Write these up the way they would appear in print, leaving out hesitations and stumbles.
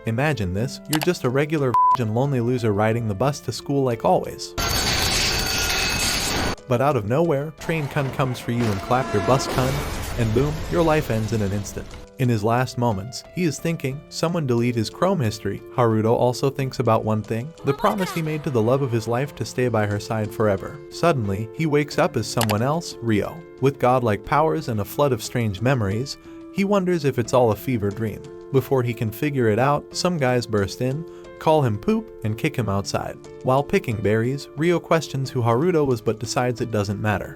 Imagine this, you're just a regular and lonely loser riding the bus to school like always. But out of nowhere, train kun comes for you and clap your bus kun, and boom, your life ends in an instant. In his last moments, he is thinking, someone delete his Chrome history. Haruto also thinks about one thing, the promise he made to the love of his life to stay by her side forever. Suddenly, he wakes up as someone else, Ryo. With godlike powers and a flood of strange memories, he wonders if it's all a fever dream. Before he can figure it out, some guys burst in, call him poop, and kick him outside. While picking berries, Ryo questions who Haruto was but decides it doesn't matter.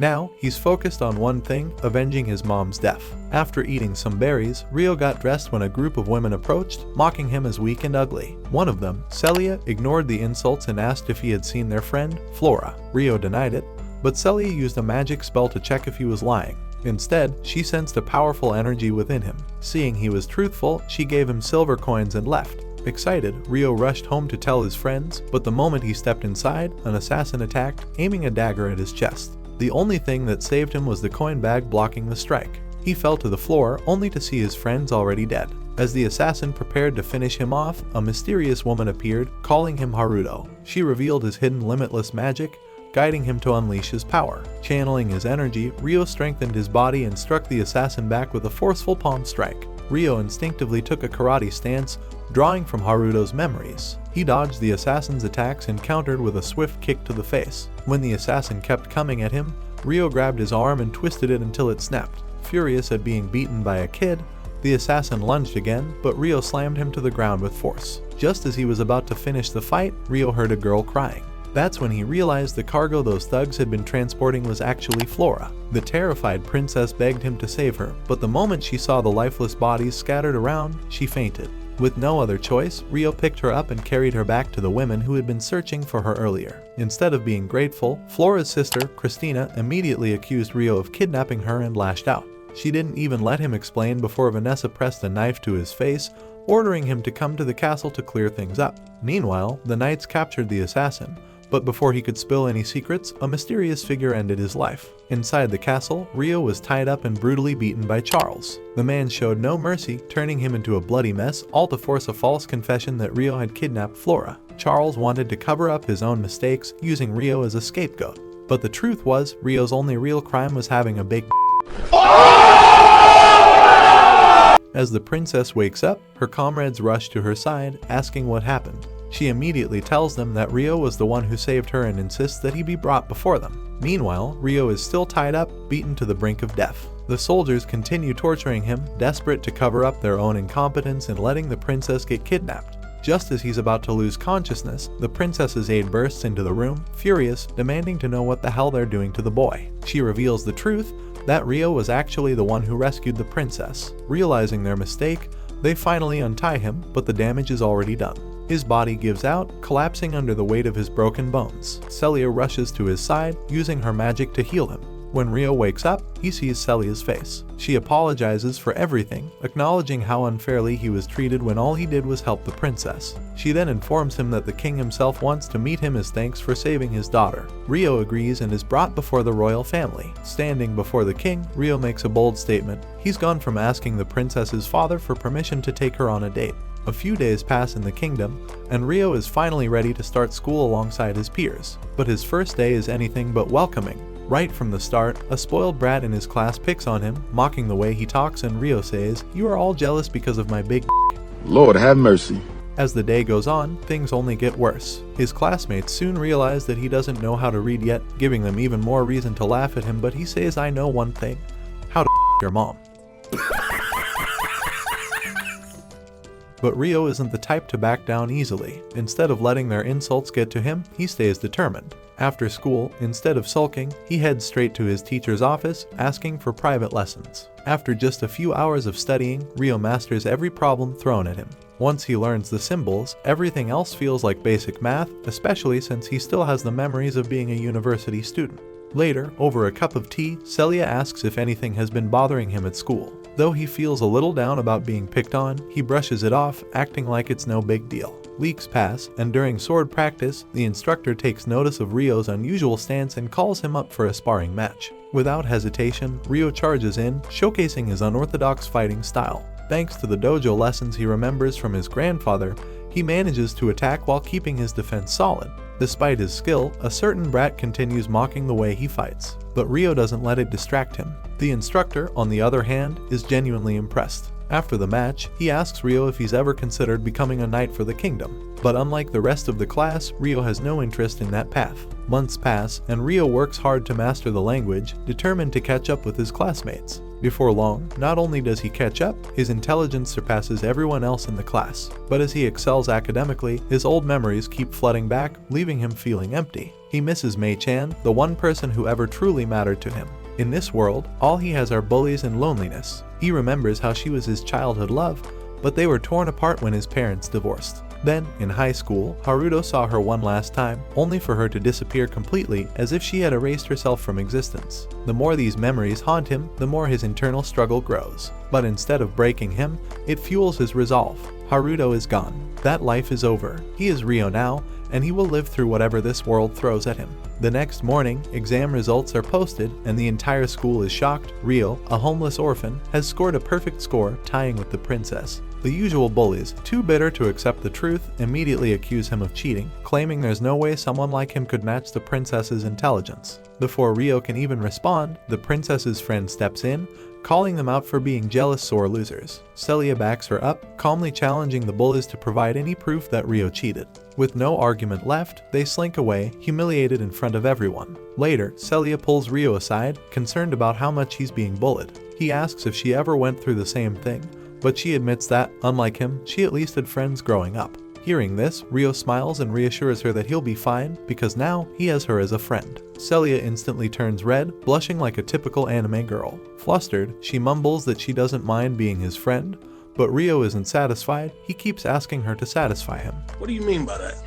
Now, he's focused on one thing, avenging his mom's death. After eating some berries, Ryo got dressed when a group of women approached, mocking him as weak and ugly. One of them, Celia, ignored the insults and asked if he had seen their friend, Flora. Ryo denied it, but Celia used a magic spell to check if he was lying. Instead, she sensed a powerful energy within him. Seeing he was truthful, she gave him silver coins and left. Excited, Ryo rushed home to tell his friends, but the moment he stepped inside, an assassin attacked, aiming a dagger at his chest. The only thing that saved him was the coin bag blocking the strike. He fell to the floor, only to see his friends already dead. As the assassin prepared to finish him off, a mysterious woman appeared, calling him Haruto. She revealed his hidden limitless magic, guiding him to unleash his power. Channeling his energy, Ryo strengthened his body and struck the assassin back with a forceful palm strike. Ryo instinctively took a karate stance, drawing from Haruto's memories. He dodged the assassin's attacks and countered with a swift kick to the face. When the assassin kept coming at him, Ryo grabbed his arm and twisted it until it snapped. Furious at being beaten by a kid, the assassin lunged again, but Ryo slammed him to the ground with force. Just as he was about to finish the fight, Ryo heard a girl crying. That's when he realized the cargo those thugs had been transporting was actually Flora. The terrified princess begged him to save her, but the moment she saw the lifeless bodies scattered around, she fainted. With no other choice, Ryo picked her up and carried her back to the women who had been searching for her earlier. Instead of being grateful, Flora's sister, Christina, immediately accused Ryo of kidnapping her and lashed out. She didn't even let him explain before Vanessa pressed a knife to his face, ordering him to come to the castle to clear things up. Meanwhile, the knights captured the assassin, but before he could spill any secrets, a mysterious figure ended his life. Inside the castle, Ryo was tied up and brutally beaten by Charles. The man showed no mercy, turning him into a bloody mess, all to force a false confession that Ryo had kidnapped Flora. Charles wanted to cover up his own mistakes, using Ryo as a scapegoat. But the truth was, Ryo's only real crime was having a big As the princess wakes up, her comrades rush to her side, asking what happened. She immediately tells them that Ryo was the one who saved her and insists that he be brought before them. Meanwhile, Ryo is still tied up, beaten to the brink of death. The soldiers continue torturing him, desperate to cover up their own incompetence and letting the princess get kidnapped. Just as he's about to lose consciousness, the princess's aide bursts into the room, furious, demanding to know what the hell they're doing to the boy. She reveals the truth, that Ryo was actually the one who rescued the princess. Realizing their mistake, they finally untie him, but the damage is already done. His body gives out, collapsing under the weight of his broken bones. Celia rushes to his side, using her magic to heal him. When Ryo wakes up, he sees Celia's face. She apologizes for everything, acknowledging how unfairly he was treated when all he did was help the princess. She then informs him that the king himself wants to meet him as thanks for saving his daughter. Ryo agrees and is brought before the royal family. Standing before the king, Ryo makes a bold statement. He's gone from asking the princess's father for permission to take her on a date. A few days pass in the kingdom, and Ryo is finally ready to start school alongside his peers. But his first day is anything but welcoming. Right from the start, a spoiled brat in his class picks on him, mocking the way he talks, and Ryo says, "You are all jealous because of my big Lord have mercy." As the day goes on, things only get worse. His classmates soon realize that he doesn't know how to read yet, giving them even more reason to laugh at him, but he says, "I know one thing. How to your mom." But Ryo isn't the type to back down easily. Instead of letting their insults get to him, he stays determined. After school, instead of sulking, he heads straight to his teacher's office, asking for private lessons. After just a few hours of studying, Ryo masters every problem thrown at him. Once he learns the symbols, everything else feels like basic math, especially since he still has the memories of being a university student. Later, over a cup of tea, Celia asks if anything has been bothering him at school. Though he feels a little down about being picked on, he brushes it off, acting like it's no big deal. Weeks pass, and during sword practice, the instructor takes notice of Ryo's unusual stance and calls him up for a sparring match. Without hesitation, Ryo charges in, showcasing his unorthodox fighting style. Thanks to the dojo lessons he remembers from his grandfather, he manages to attack while keeping his defense solid. Despite his skill, a certain brat continues mocking the way he fights, but Ryo doesn't let it distract him. The instructor, on the other hand, is genuinely impressed. After the match, he asks Ryo if he's ever considered becoming a knight for the kingdom, but unlike the rest of the class, Ryo has no interest in that path. Months pass, and Ryo works hard to master the language, determined to catch up with his classmates. Before long, not only does he catch up, his intelligence surpasses everyone else in the class. But as he excels academically, his old memories keep flooding back, leaving him feeling empty. He misses Mei-chan, the one person who ever truly mattered to him. In this world, all he has are bullies and loneliness. He remembers how she was his childhood love, but they were torn apart when his parents divorced. Then, in high school, Haruto saw her one last time, only for her to disappear completely as if she had erased herself from existence. The more these memories haunt him, the more his internal struggle grows. But instead of breaking him, it fuels his resolve. Haruto is gone. That life is over. He is Ryo now, and he will live through whatever this world throws at him. The next morning, exam results are posted, and the entire school is shocked. Ryo, a homeless orphan, has scored a perfect score, tying with the princess. The usual bullies, too bitter to accept the truth, immediately accuse him of cheating, claiming there's no way someone like him could match the princess's intelligence. Before Ryo can even respond, the princess's friend steps in, calling them out for being jealous sore losers. Celia backs her up, calmly challenging the bullies to provide any proof that Ryo cheated. With no argument left, they slink away, humiliated in front of everyone. Later, Celia pulls Ryo aside, concerned about how much he's being bullied. He asks if she ever went through the same thing, but she admits that, unlike him, she at least had friends growing up. Hearing this, Ryo smiles and reassures her that he'll be fine because now he has her as a friend. Celia instantly turns red, blushing like a typical anime girl. Flustered, she mumbles that she doesn't mind being his friend, but Ryo isn't satisfied. He keeps asking her to satisfy him. What do you mean by that?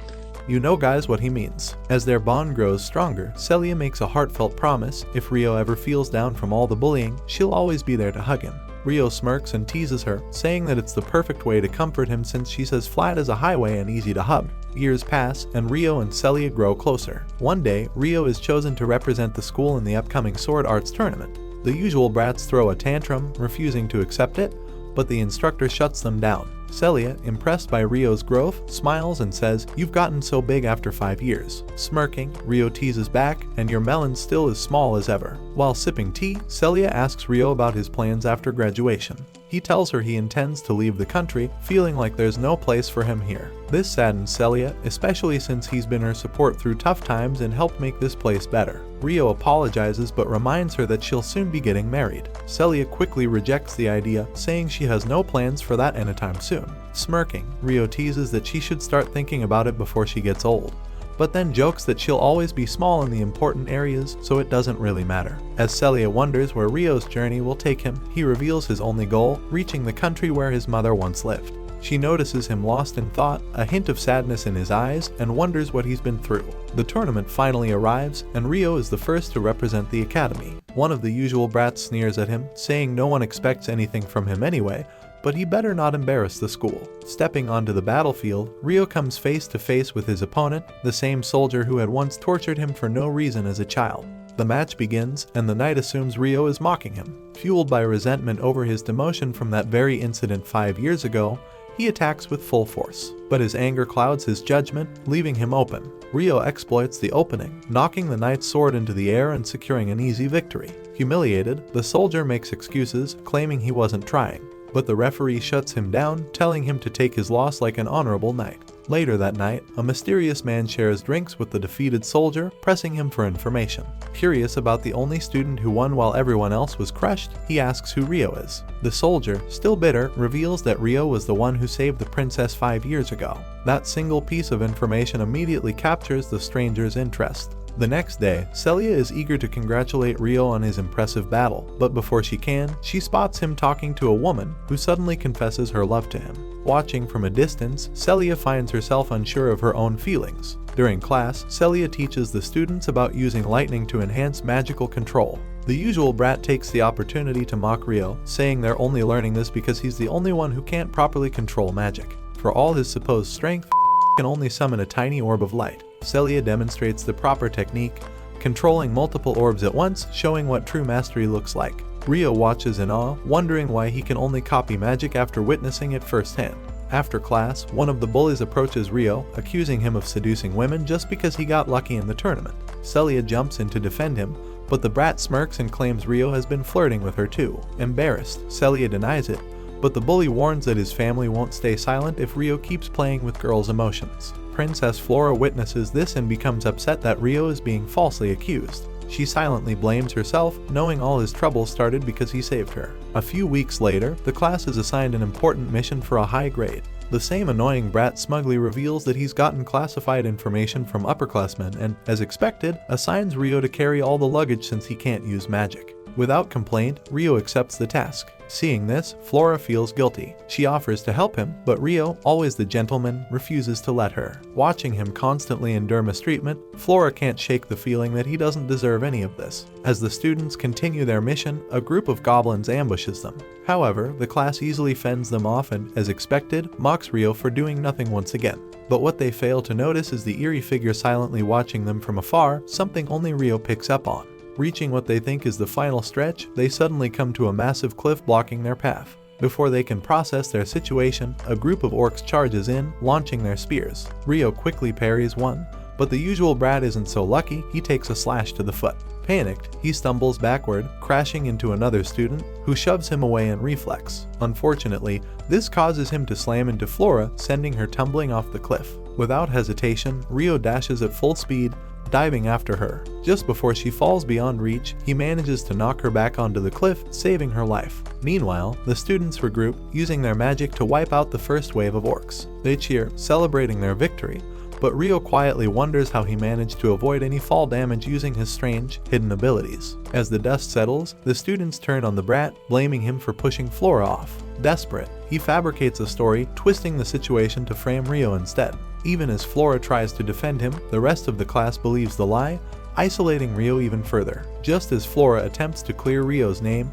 You know, guys, what he means. As their bond grows stronger, Celia makes a heartfelt promise: if Ryo ever feels down from all the bullying, she'll always be there to hug him. Ryo smirks and teases her, saying that it's the perfect way to comfort him since she's as flat as a highway and easy to hug. Years pass, and Ryo and Celia grow closer. One day, Ryo is chosen to represent the school in the upcoming sword arts tournament. The usual brats throw a tantrum, refusing to accept it, but the instructor shuts them down. Celia, impressed by Ryo's growth, smiles and says, "You've gotten so big after 5 years." Smirking, Ryo teases back, "And your melon's still as small as ever." While sipping tea, Celia asks Ryo about his plans after graduation. He tells her he intends to leave the country, feeling like there's no place for him here. This saddens Celia, especially since he's been her support through tough times and helped make this place better. Ryo apologizes but reminds her that she'll soon be getting married. Celia quickly rejects the idea, saying she has no plans for that anytime soon. Smirking, Ryo teases that she should start thinking about it before she gets old, but then jokes that she'll always be small in the important areas, so it doesn't really matter. As Celia wonders where Ryo's journey will take him, he reveals his only goal: reaching the country where his mother once lived. She notices him lost in thought, a hint of sadness in his eyes, and wonders what he's been through. The tournament finally arrives, and Ryo is the first to represent the academy. One of the usual brats sneers at him, saying no one expects anything from him anyway, but he better not embarrass the school. Stepping onto the battlefield, Ryo comes face to face with his opponent, the same soldier who had once tortured him for no reason as a child. The match begins, and the knight assumes Ryo is mocking him. Fueled by resentment over his demotion from that very incident 5 years ago, he attacks with full force. But his anger clouds his judgment, leaving him open. Ryo exploits the opening, knocking the knight's sword into the air and securing an easy victory. Humiliated, the soldier makes excuses, claiming he wasn't trying. But the referee shuts him down, telling him to take his loss like an honorable knight. Later that night, a mysterious man shares drinks with the defeated soldier, pressing him for information. Curious about the only student who won while everyone else was crushed, he asks who Ryo is. The soldier, still bitter, reveals that Ryo was the one who saved the princess 5 years ago. That single piece of information immediately captures the stranger's interest. The next day, Celia is eager to congratulate Ryo on his impressive battle, but before she can, she spots him talking to a woman who suddenly confesses her love to him. Watching from a distance, Celia finds herself unsure of her own feelings. During class, Celia teaches the students about using lightning to enhance magical control. The usual brat takes the opportunity to mock Ryo, saying they're only learning this because he's the only one who can't properly control magic. For all his supposed strength, can only summon a tiny orb of light. Celia demonstrates the proper technique, controlling multiple orbs at once, showing what true mastery looks like. Rio watches in awe, wondering why he can only copy magic after witnessing it firsthand. After class, one of the bullies approaches Rio, accusing him of seducing women just because he got lucky in the tournament. Celia jumps in to defend him, but the brat smirks and claims Rio has been flirting with her too. Embarrassed, Celia denies it, but the bully warns that his family won't stay silent if Rio keeps playing with girls' emotions. Princess Flora witnesses this and becomes upset that Rio is being falsely accused. She silently blames herself, knowing all his trouble started because he saved her. A few weeks later, the class is assigned an important mission for a high grade. The same annoying brat smugly reveals that he's gotten classified information from upperclassmen and, as expected, assigns Rio to carry all the luggage since he can't use magic. Without complaint, Rio accepts the task. Seeing this, Flora feels guilty. She offers to help him, but Rio, always the gentleman, refuses to let her. Watching him constantly endure mistreatment, Flora can't shake the feeling that he doesn't deserve any of this. As the students continue their mission, a group of goblins ambushes them. However, the class easily fends them off and, as expected, mocks Rio for doing nothing once again. But what they fail to notice is the eerie figure silently watching them from afar, something only Rio picks up on. Reaching what they think is the final stretch, they suddenly come to a massive cliff blocking their path. Before they can process their situation, a group of orcs charges in, launching their spears. Rio quickly parries one, but the usual brat isn't so lucky, he takes a slash to the foot. Panicked, he stumbles backward, crashing into another student, who shoves him away in reflex. Unfortunately, this causes him to slam into Flora, sending her tumbling off the cliff. Without hesitation, Rio dashes at full speed, diving after her. Just before she falls beyond reach, he manages to knock her back onto the cliff, saving her life. Meanwhile, the students regroup, using their magic to wipe out the first wave of orcs. They cheer, celebrating their victory, but Rio quietly wonders how he managed to avoid any fall damage using his strange, hidden abilities. As the dust settles, the students turn on the brat, blaming him for pushing Flora off. Desperate, he fabricates a story, twisting the situation to frame Rio instead. Even as Flora tries to defend him, the rest of the class believes the lie, isolating Rio even further. Just as Flora attempts to clear Rio's name,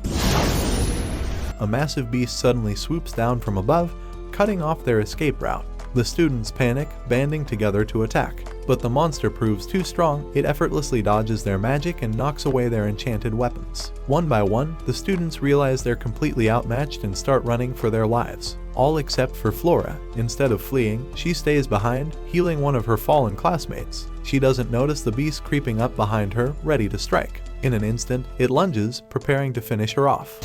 a massive beast suddenly swoops down from above, cutting off their escape route. The students panic, banding together to attack. But the monster proves too strong, it effortlessly dodges their magic and knocks away their enchanted weapons. One by one, the students realize they're completely outmatched and start running for their lives. All except for Flora. Instead of fleeing, she stays behind, healing one of her fallen classmates. She doesn't notice the beast creeping up behind her, ready to strike. In an instant, it lunges, preparing to finish her off.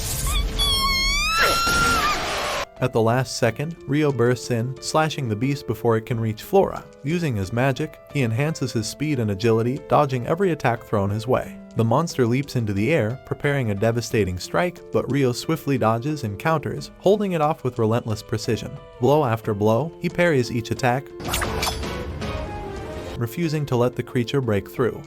At the last second, Rio bursts in, slashing the beast before it can reach Flora. Using his magic, he enhances his speed and agility, dodging every attack thrown his way. The monster leaps into the air, preparing a devastating strike, but Rio swiftly dodges and counters, holding it off with relentless precision. Blow after blow, he parries each attack, refusing to let the creature break through.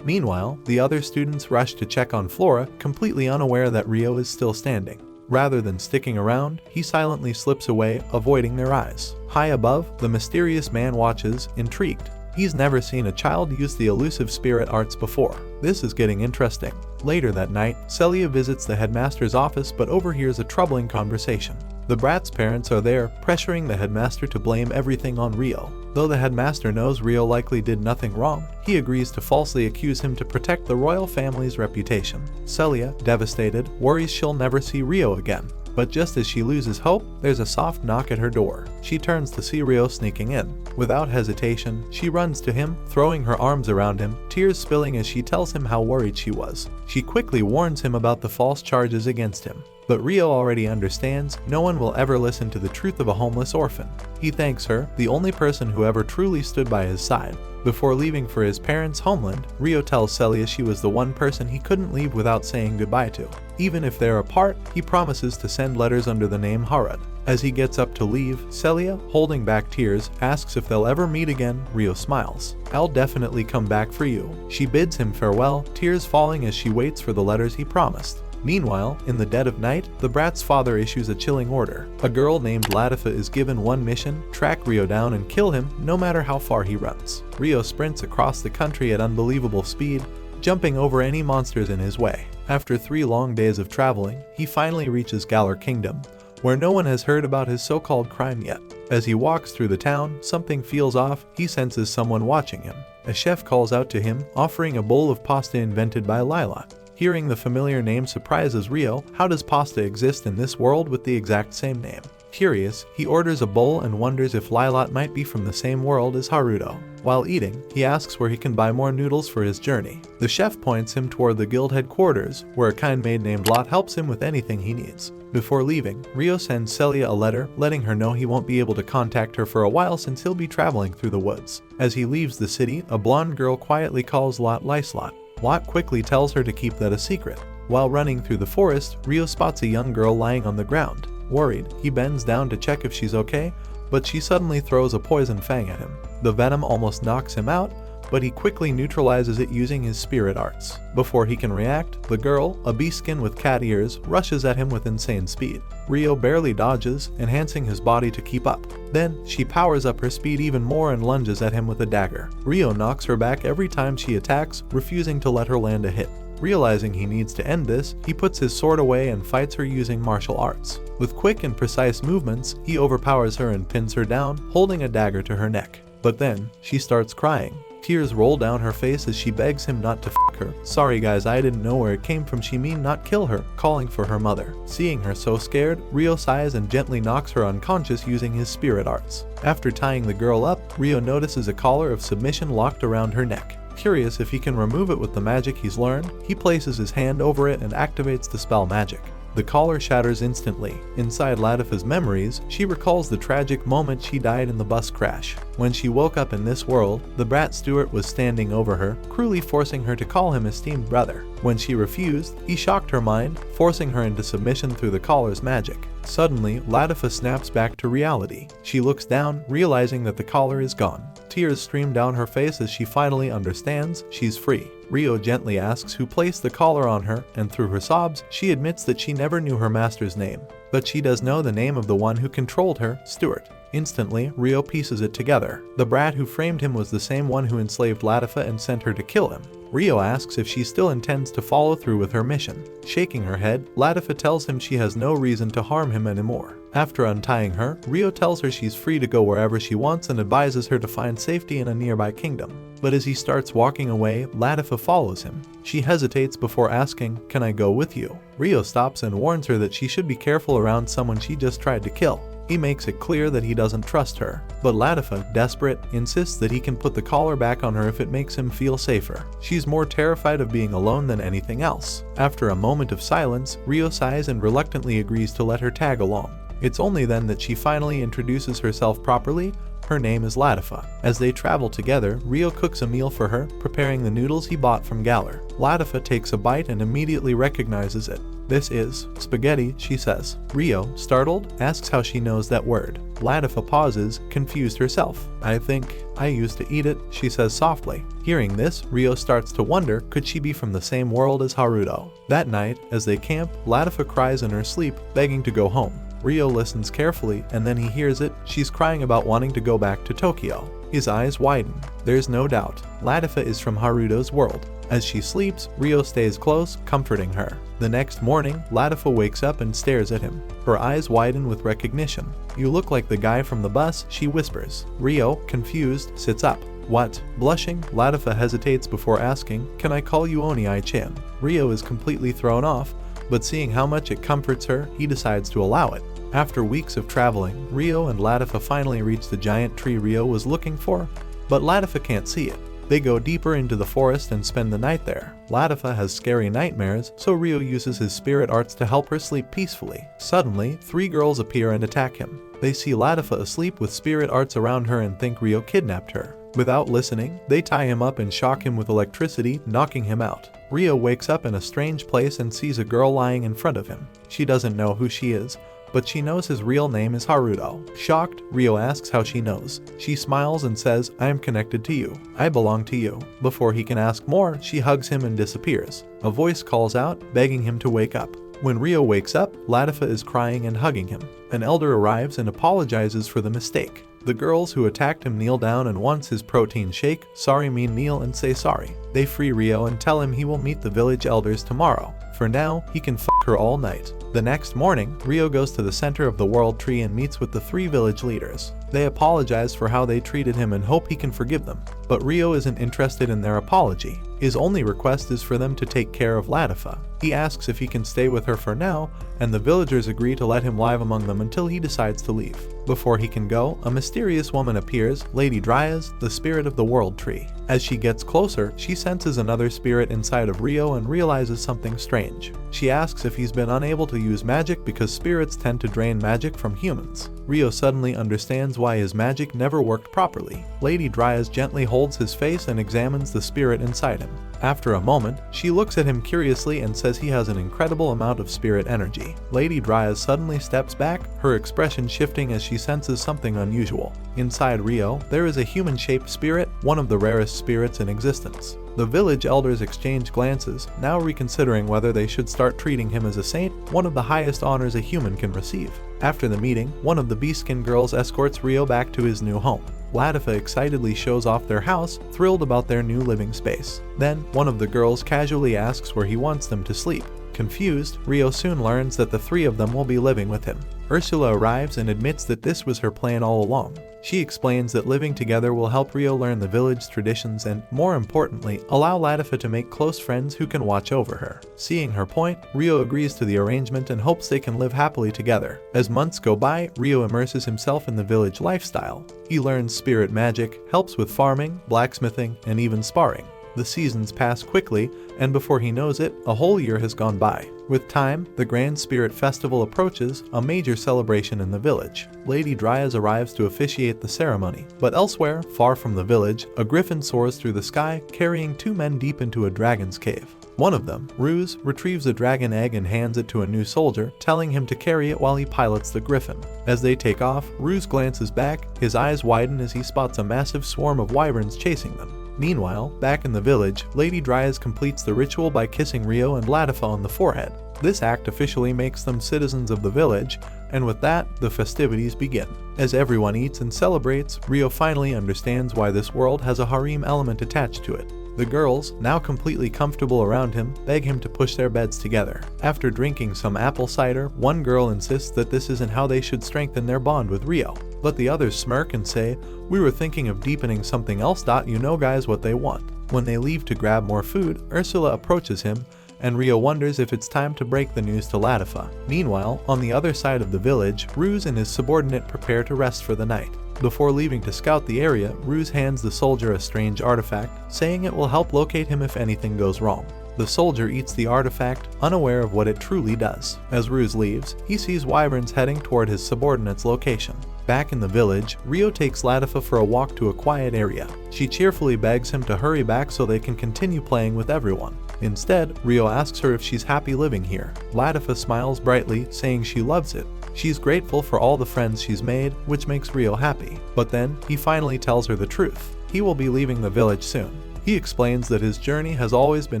Meanwhile, the other students rush to check on Flora, completely unaware that Rio is still standing. Rather than sticking around, he silently slips away, avoiding their eyes. High above, the mysterious man watches, intrigued. He's never seen a child use the elusive spirit arts before. This is getting interesting. Later that night, Celia visits the headmaster's office but overhears a troubling conversation. The brat's parents are there, pressuring the headmaster to blame everything on Rio. Though the headmaster knows Rio likely did nothing wrong, he agrees to falsely accuse him to protect the royal family's reputation. Celia, devastated, worries she'll never see Rio again. But just as she loses hope, there's a soft knock at her door. She turns to see Rio sneaking in. Without hesitation, she runs to him, throwing her arms around him, tears spilling as she tells him how worried she was. She quickly warns him about the false charges against him. But Rio already understands no one will ever listen to the truth of a homeless orphan. He thanks her, the only person who ever truly stood by his side. Before leaving for his parents' homeland, Rio tells Celia she was the one person he couldn't leave without saying goodbye to. Even if they're apart, he promises to send letters under the name Harad. As he gets up to leave, Celia, holding back tears, asks if they'll ever meet again. Rio smiles. "I'll definitely come back for you." She bids him farewell, tears falling as she waits for the letters he promised. Meanwhile, in the dead of night, the brat's father issues a chilling order. A girl named Latifa is given one mission: track Rio down and kill him no matter how far he runs. Rio sprints across the country at unbelievable speed, jumping over any monsters in his way. After 3 long days of traveling, he finally reaches Beltrum Kingdom, where no one has heard about his so-called crime yet. As he walks through the town, something feels off. He senses someone watching him. A chef calls out to him, offering a bowl of pasta invented by Lila. Hearing the familiar name surprises Rio. How does pasta exist in this world with the exact same name? Curious, he orders a bowl and wonders if Lilot might be from the same world as Haruto. While eating, he asks where he can buy more noodles for his journey. The chef points him toward the guild headquarters, where a kind maid named Lot helps him with anything he needs. Before leaving, Rio sends Celia a letter, letting her know he won't be able to contact her for a while since he'll be traveling through the woods. As he leaves the city, a blonde girl quietly calls Lot Lyslot. Lot quickly tells her to keep that a secret. While running through the forest, Rio spots a young girl lying on the ground. Worried, he bends down to check if she's okay, but she suddenly throws a poison fang at him. The venom almost knocks him out, but he quickly neutralizes it using his spirit arts. Before he can react, the girl, a beastskin with cat ears, rushes at him with insane speed. Rio barely dodges, enhancing his body to keep up. Then, she powers up her speed even more and lunges at him with a dagger. Rio knocks her back every time she attacks, refusing to let her land a hit. Realizing he needs to end this, he puts his sword away and fights her using martial arts. With quick and precise movements, he overpowers her and pins her down, holding a dagger to her neck. But then, she starts crying. Tears roll down her face as she begs him not to f*** her. "Sorry guys, I didn't know where it came from, she mean not kill her," calling for her mother. Seeing her so scared, Rio sighs and gently knocks her unconscious using his spirit arts. After tying the girl up, Rio notices a collar of submission locked around her neck. Curious if he can remove it with the magic he's learned, he places his hand over it and activates the spell magic. The collar shatters instantly. Inside Latifa's memories, she recalls the tragic moment she died in the bus crash. When she woke up in this world, the brat Stuart was standing over her, cruelly forcing her to call him esteemed brother. When she refused, he shocked her mind, forcing her into submission through the collar's magic. Suddenly, Latifa snaps back to reality. She looks down, realizing that the collar is gone. Tears stream down her face as she finally understands she's free. Rio gently asks who placed the collar on her, and through her sobs, she admits that she never knew her master's name. But she does know the name of the one who controlled her, Stuart. Instantly, Rio pieces it together. The brat who framed him was the same one who enslaved Latifa and sent her to kill him. Rio asks if she still intends to follow through with her mission. Shaking her head, Latifa tells him she has no reason to harm him anymore. After untying her, Rio tells her she's free to go wherever she wants and advises her to find safety in a nearby kingdom. But as he starts walking away, Latifa follows him. She hesitates before asking, "Can I go with you?" Rio stops and warns her that she should be careful around someone she just tried to kill. He makes it clear that he doesn't trust her, but Latifa, desperate, insists that he can put the collar back on her if it makes him feel safer. She's more terrified of being alone than anything else. After a moment of silence, Rio sighs and reluctantly agrees to let her tag along. It's only then that she finally introduces herself properly. Her name is Latifa. As they travel together, Rio cooks a meal for her, preparing the noodles he bought from Galler. Latifa takes a bite and immediately recognizes it. "This is spaghetti," she says. Rio, startled, asks how she knows that word. Latifa pauses, confused herself. "I think I used to eat it," she says softly. Hearing this, Rio starts to wonder, could she be from the same world as Haruto? That night, as they camp, Latifa cries in her sleep, begging to go home. Rio listens carefully, and then he hears it. She's crying about wanting to go back to Tokyo. His eyes widen. There's no doubt. Latifa is from Haruto's world. As she sleeps, Rio stays close, comforting her. The next morning, Latifa wakes up and stares at him. Her eyes widen with recognition. "You look like the guy from the bus," she whispers. Rio, confused, sits up. "What?" Blushing, Latifa hesitates before asking, "Can I call you Oni-chan?" Rio is completely thrown off, but seeing how much it comforts her, he decides to allow it. After weeks of traveling, Rio and Latifa finally reach the giant tree Rio was looking for, but Latifa can't see it. They go deeper into the forest and spend the night there. Latifa has scary nightmares, so Rio uses his spirit arts to help her sleep peacefully. Suddenly, 3 girls appear and attack him. They see Latifa asleep with spirit arts around her and think Rio kidnapped her. Without listening, they tie him up and shock him with electricity, knocking him out. Rio wakes up in a strange place and sees a girl lying in front of him. She doesn't know who she is, but she knows his real name is Haruto. Shocked, Rio asks how she knows. She smiles and says, "I am connected to you. I belong to you." Before he can ask more, she hugs him and disappears. A voice calls out, begging him to wake up. When Rio wakes up, Latifa is crying and hugging him. An elder arrives and apologizes for the mistake. The girls who attacked him kneel down and wants his protein shake. Sorry mean kneel and say sorry. They free Rio and tell him he will meet the village elders tomorrow. For now, he can f*** her all night. The next morning, Rio goes to the center of the world tree and meets with the 3 village leaders. They apologize for how they treated him and hope he can forgive them. But Rio isn't interested in their apology. His only request is for them to take care of Latifa. He asks if he can stay with her for now, and the villagers agree to let him live among them until he decides to leave. Before he can go, a mysterious woman appears, Lady Dryas, the spirit of the world tree. As she gets closer, she senses another spirit inside of Rio and realizes something strange. She asks if he's been unable to use magic because spirits tend to drain magic from humans. Rio suddenly understands why his magic never worked properly. Lady Dryas gently holds his face and examines the spirit inside him. After a moment, she looks at him curiously and says he has an incredible amount of spirit energy. Lady Dryas suddenly steps back, her expression shifting as she senses something unusual. Inside Rio, there is a human-shaped spirit, one of the rarest spirits in existence. The village elders exchange glances, now reconsidering whether they should start treating him as a saint, one of the highest honors a human can receive. After the meeting, one of the Beastskin girls escorts Rio back to his new home. Latifa excitedly shows off their house, thrilled about their new living space. Then, one of the girls casually asks where he wants them to sleep. Confused, Rio soon learns that the three of them will be living with him. Ursula arrives and admits that this was her plan all along. She explains that living together will help Rio learn the village traditions and, more importantly, allow Latifa to make close friends who can watch over her. Seeing her point, Rio agrees to the arrangement and hopes they can live happily together. As months go by, Rio immerses himself in the village lifestyle. He learns spirit magic, helps with farming, blacksmithing, and even sparring. The seasons pass quickly, and before he knows it, a whole year has gone by. With time, the Grand Spirit Festival approaches, a major celebration in the village. Lady Dryas arrives to officiate the ceremony, but elsewhere, far from the village, a griffin soars through the sky, carrying two men deep into a dragon's cave. One of them, Ruse, retrieves a dragon egg and hands it to a new soldier, telling him to carry it while he pilots the griffin. As they take off, Ruse glances back, his eyes widen as he spots a massive swarm of wyverns chasing them. Meanwhile, back in the village, Lady Dryas completes the ritual by kissing Rio and Latifa on the forehead. This act officially makes them citizens of the village, and with that, the festivities begin. As everyone eats and celebrates, Rio finally understands why this world has a harem element attached to it. The girls, now completely comfortable around him, beg him to push their beds together. After drinking some apple cider, one girl insists that this isn't how they should strengthen their bond with Rio. But the others smirk and say, "We were thinking of deepening something else. You know guys what they want." When they leave to grab more food, Ursula approaches him, and Rio wonders if it's time to break the news to Latifa. Meanwhile, on the other side of the village, Ruse and his subordinate prepare to rest for the night. Before leaving to scout the area, Ruse hands the soldier a strange artifact, saying it will help locate him if anything goes wrong. The soldier eats the artifact, unaware of what it truly does. As Ruse leaves, he sees wyverns heading toward his subordinate's location. Back in the village, Rio takes Latifa for a walk to a quiet area. She cheerfully begs him to hurry back so they can continue playing with everyone. Instead, Rio asks her if she's happy living here. Latifa smiles brightly, saying she loves it. She's grateful for all the friends she's made, which makes Rio happy. But then, he finally tells her the truth. He will be leaving the village soon. He explains that his journey has always been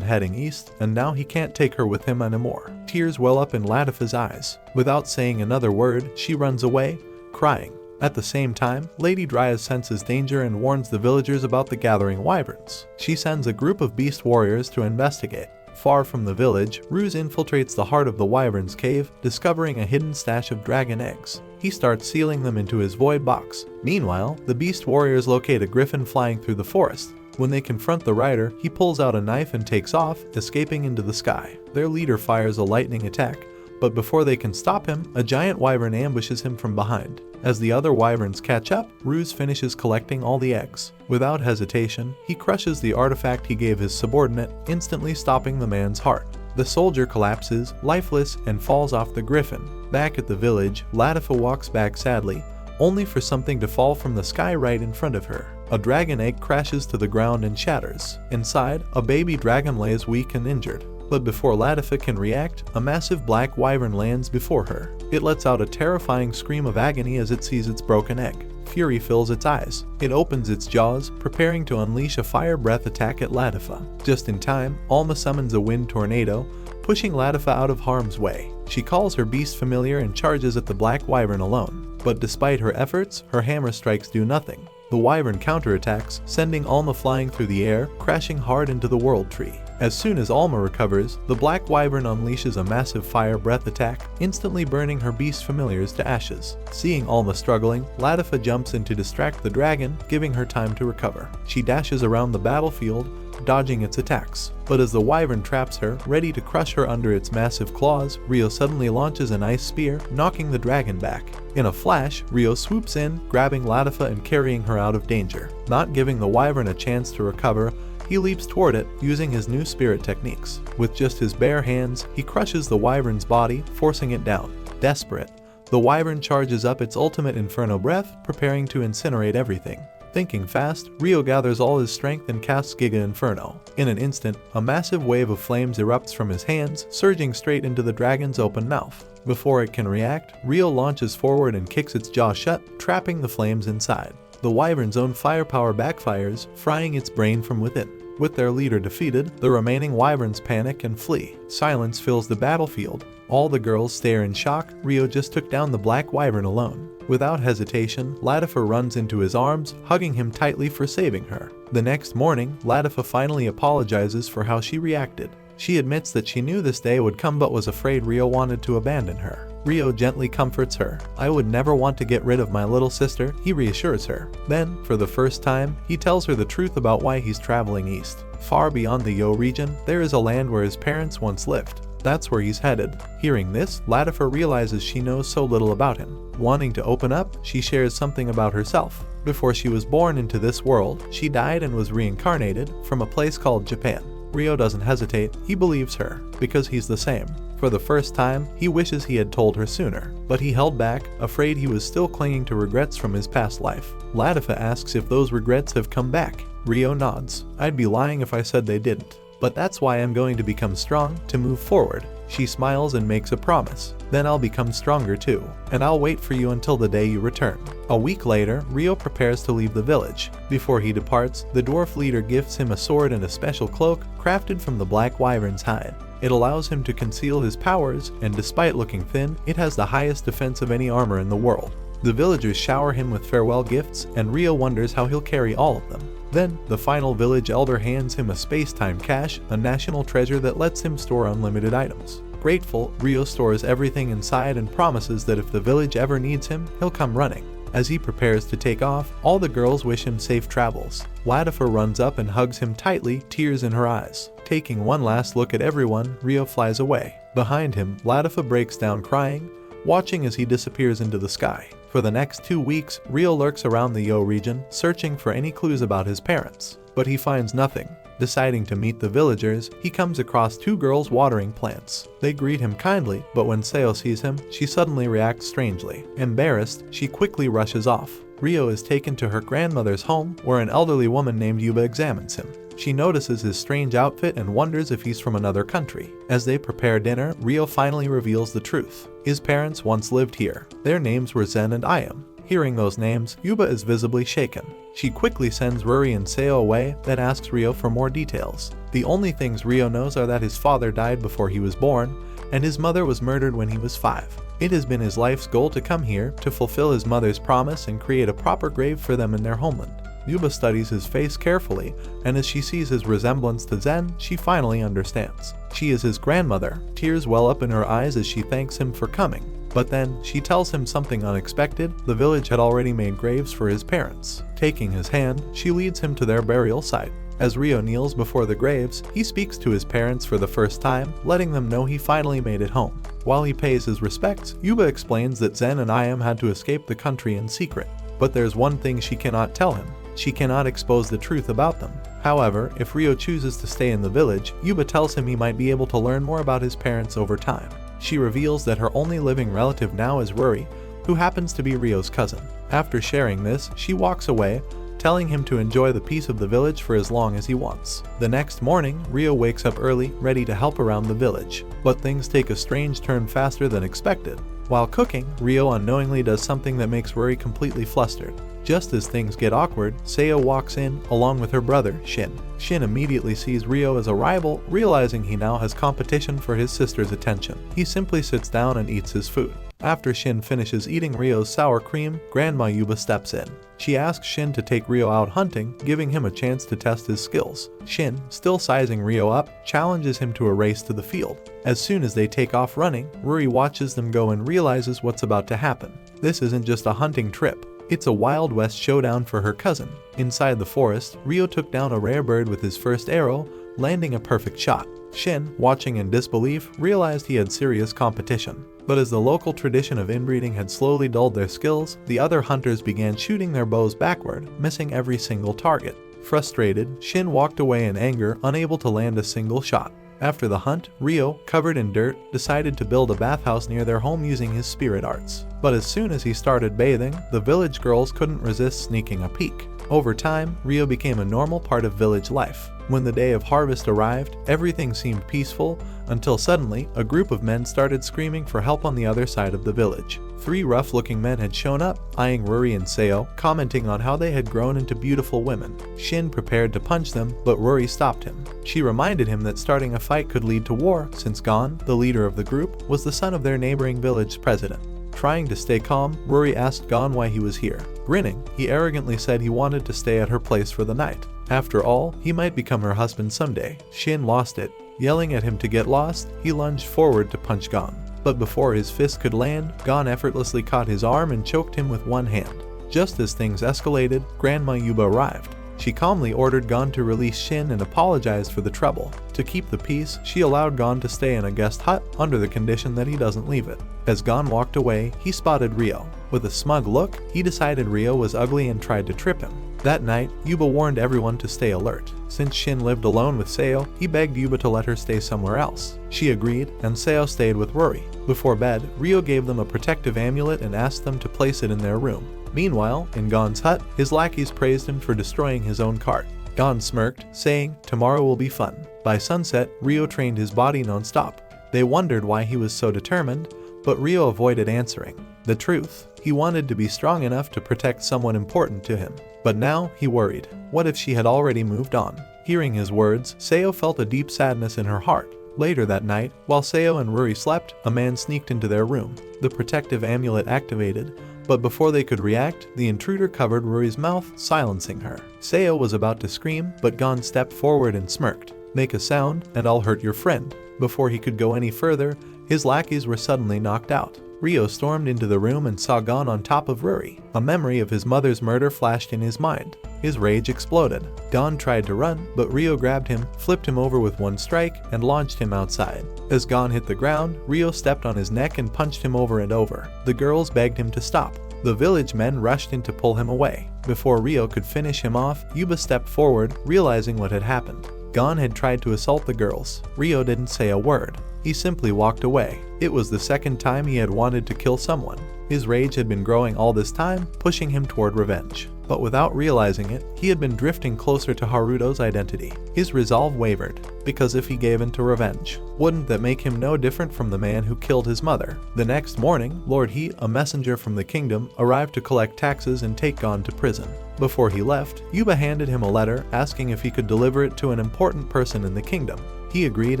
heading east, and now he can't take her with him anymore. Tears well up in Latifa's eyes. Without saying another word, she runs away, crying. At the same time, Lady Dryas senses danger and warns the villagers about the gathering wyverns. She sends a group of beast warriors to investigate. Far from the village, Ruse infiltrates the heart of the wyvern's cave, discovering a hidden stash of dragon eggs. He starts sealing them into his void box. Meanwhile, the beast warriors locate a griffin flying through the forest. When they confront the rider, he pulls out a knife and takes off, escaping into the sky. Their leader fires a lightning attack, but before they can stop him, a giant wyvern ambushes him from behind. As the other wyverns catch up, Ruse finishes collecting all the eggs. Without hesitation, he crushes the artifact he gave his subordinate, instantly stopping the man's heart. The soldier collapses, lifeless, and falls off the griffin. Back at the village, Latifa walks back sadly, only for something to fall from the sky right in front of her. A dragon egg crashes to the ground and shatters. Inside, a baby dragon lays weak and injured. But before Latifa can react, a massive black wyvern lands before her. It lets out a terrifying scream of agony as it sees its broken egg. Fury fills its eyes. It opens its jaws, preparing to unleash a fire breath attack at Latifa. Just in time, Alma summons a wind tornado, pushing Latifa out of harm's way. She calls her beast familiar and charges at the black wyvern alone. But despite her efforts, her hammer strikes do nothing. The wyvern counterattacks, sending Alma flying through the air, crashing hard into the world tree. As soon as Alma recovers, the Black Wyvern unleashes a massive fire breath attack, instantly burning her beast familiars to ashes. Seeing Alma struggling, Latifa jumps in to distract the dragon, giving her time to recover. She dashes around the battlefield, dodging its attacks. But as the wyvern traps her, ready to crush her under its massive claws, Rio suddenly launches an ice spear, knocking the dragon back. In a flash, Rio swoops in, grabbing Latifa and carrying her out of danger. Not giving the wyvern a chance to recover, he leaps toward it, using his new spirit techniques. With just his bare hands, he crushes the wyvern's body, forcing it down. Desperate, the wyvern charges up its ultimate inferno breath, preparing to incinerate everything. Thinking fast, Rio gathers all his strength and casts Giga Inferno. In an instant, a massive wave of flames erupts from his hands, surging straight into the dragon's open mouth. Before it can react, Rio launches forward and kicks its jaw shut, trapping the flames inside. The wyvern's own firepower backfires, frying its brain from within. With their leader defeated, the remaining wyverns panic and flee. Silence fills the battlefield. All the girls stare in shock. Rio just took down the Black Wyvern alone. Without hesitation, Latifa runs into his arms, hugging him tightly for saving her. The next morning, Latifa finally apologizes for how she reacted. She admits that she knew this day would come but was afraid Rio wanted to abandon her. Rio gently comforts her. "I would never want to get rid of my little sister," he reassures her. Then, for the first time, he tells her the truth about why he's traveling east. Far beyond the Yo region, there is a land where his parents once lived. That's where he's headed. Hearing this, Latifa realizes she knows so little about him. Wanting to open up, she shares something about herself. Before she was born into this world, she died and was reincarnated from a place called Japan. Rio doesn't hesitate, he believes her, because he's the same. For the first time, he wishes he had told her sooner, but he held back, afraid he was still clinging to regrets from his past life. Latifa asks if those regrets have come back. Rio nods. "I'd be lying if I said they didn't. But that's why I'm going to become strong, to move forward." She smiles and makes a promise. "Then I'll become stronger too, and I'll wait for you until the day you return." A week later, Rio prepares to leave the village. Before he departs, the dwarf leader gifts him a sword and a special cloak crafted from the Black Wyvern's hide. It allows him to conceal his powers, and despite looking thin, it has the highest defense of any armor in the world. The villagers shower him with farewell gifts, and Rio wonders how he'll carry all of them. Then, the final village elder hands him a space-time cache, a national treasure that lets him store unlimited items. Grateful, Rio stores everything inside and promises that if the village ever needs him, he'll come running. As he prepares to take off, all the girls wish him safe travels. Latifa runs up and hugs him tightly, tears in her eyes. Taking one last look at everyone, Rio flies away. Behind him, Latifa breaks down crying, watching as he disappears into the sky. For the next 2 weeks, Rio lurks around the Yo region, searching for any clues about his parents. But he finds nothing. Deciding to meet the villagers, he comes across 2 girls watering plants. They greet him kindly, but when Seo sees him, she suddenly reacts strangely. Embarrassed, she quickly rushes off. Rio is taken to her grandmother's home, where an elderly woman named Yuba examines him. She notices his strange outfit and wonders if he's from another country. As they prepare dinner, Rio finally reveals the truth. His parents once lived here. Their names were Zen and Ayam. Hearing those names, Yuba is visibly shaken. She quickly sends Ruri and Seo away, then asks Rio for more details. The only things Rio knows are that his father died before he was born, and his mother was murdered when he was 5. It has been his life's goal to come here, to fulfill his mother's promise and create a proper grave for them in their homeland. Yuba studies his face carefully, and as she sees his resemblance to Zen, she finally understands. She is his grandmother. Tears well up in her eyes as she thanks him for coming. But then, she tells him something unexpected. The village had already made graves for his parents. Taking his hand, she leads him to their burial site. As Rio kneels before the graves, he speaks to his parents for the first time, letting them know he finally made it home. While he pays his respects, Yuba explains that Zen and Ayam had to escape the country in secret. But there's one thing she cannot tell him. She cannot expose the truth about them. However, if Rio chooses to stay in the village, Yuba tells him he might be able to learn more about his parents over time. She reveals that her only living relative now is Ruri, who happens to be Rio's cousin. After sharing this, she walks away, telling him to enjoy the peace of the village for as long as he wants. The next morning, Rio wakes up early, ready to help around the village. But things take a strange turn faster than expected. While cooking, Rio unknowingly does something that makes Ruri completely flustered. Just as things get awkward, Seo walks in, along with her brother, Shin. Shin immediately sees Rio as a rival, realizing he now has competition for his sister's attention. He simply sits down and eats his food. After Shin finishes eating Ryo's sour cream, Grandma Yuba steps in. She asks Shin to take Ryo out hunting, giving him a chance to test his skills. Shin, still sizing Ryo up, challenges him to a race to the field. As soon as they take off running, Ruri watches them go and realizes what's about to happen. This isn't just a hunting trip. It's a Wild West showdown for her cousin. Inside the forest, Ryo took down a rare bird with his first arrow, landing a perfect shot. Shin, watching in disbelief, realized he had serious competition. But as the local tradition of inbreeding had slowly dulled their skills, the other hunters began shooting their bows backward, missing every single target. Frustrated, Shin walked away in anger, unable to land a single shot. After the hunt, Ryo, covered in dirt, decided to build a bathhouse near their home using his spirit arts. But as soon as he started bathing, the village girls couldn't resist sneaking a peek. Over time, Ryo became a normal part of village life. When the day of harvest arrived, everything seemed peaceful, until suddenly, a group of men started screaming for help on the other side of the village. 3 rough-looking men had shown up, eyeing Ruri and Seo, commenting on how they had grown into beautiful women. Shin prepared to punch them, but Ruri stopped him. She reminded him that starting a fight could lead to war, since Gon, the leader of the group, was the son of their neighboring village's president. Trying to stay calm, Ruri asked Gon why he was here. Grinning, he arrogantly said he wanted to stay at her place for the night. After all, he might become her husband someday. Shin lost it. Yelling at him to get lost, he lunged forward to punch Gon. But before his fist could land, Gon effortlessly caught his arm and choked him with one hand. Just as things escalated, Grandma Yuba arrived. She calmly ordered Gon to release Shin and apologized for the trouble. To keep the peace, she allowed Gon to stay in a guest hut under the condition that he doesn't leave it. As Gon walked away, he spotted Ryo. With a smug look, he decided Ryo was ugly and tried to trip him. That night, Yuba warned everyone to stay alert. Since Shin lived alone with Seo, he begged Yuba to let her stay somewhere else. She agreed, and Seo stayed with Ruri. Before bed, Ryo gave them a protective amulet and asked them to place it in their room. Meanwhile, in Gon's hut, his lackeys praised him for destroying his own cart. Gon smirked, saying, "Tomorrow will be fun." By sunset, Ryo trained his body non-stop. They wondered why he was so determined, but Ryo avoided answering. The truth, he wanted to be strong enough to protect someone important to him. But now, he worried. What if she had already moved on? Hearing his words, Seo felt a deep sadness in her heart. Later that night, while Seo and Ruri slept, a man sneaked into their room. The protective amulet activated, but before they could react, the intruder covered Ruri's mouth, silencing her. Seo was about to scream, but Gon stepped forward and smirked. "Make a sound, and I'll hurt your friend." Before he could go any further, his lackeys were suddenly knocked out. Ryo stormed into the room and saw Gon on top of Ruri. A memory of his mother's murder flashed in his mind. His rage exploded. Gon tried to run, but Ryo grabbed him, flipped him over with one strike, and launched him outside. As Gon hit the ground, Ryo stepped on his neck and punched him over and over. The girls begged him to stop. The village men rushed in to pull him away. Before Ryo could finish him off, Yuba stepped forward, realizing what had happened. Gon had tried to assault the girls. Ryo didn't say a word. He simply walked away. It was the second time he had wanted to kill someone. His rage had been growing all this time, pushing him toward revenge. But without realizing it, he had been drifting closer to Haruto's identity. His resolve wavered, because if he gave in to revenge, wouldn't that make him no different from the man who killed his mother? The next morning, Lord He, a messenger from the kingdom, arrived to collect taxes and take Gon to prison. Before he left, Yuba handed him a letter asking if he could deliver it to an important person in the kingdom. He agreed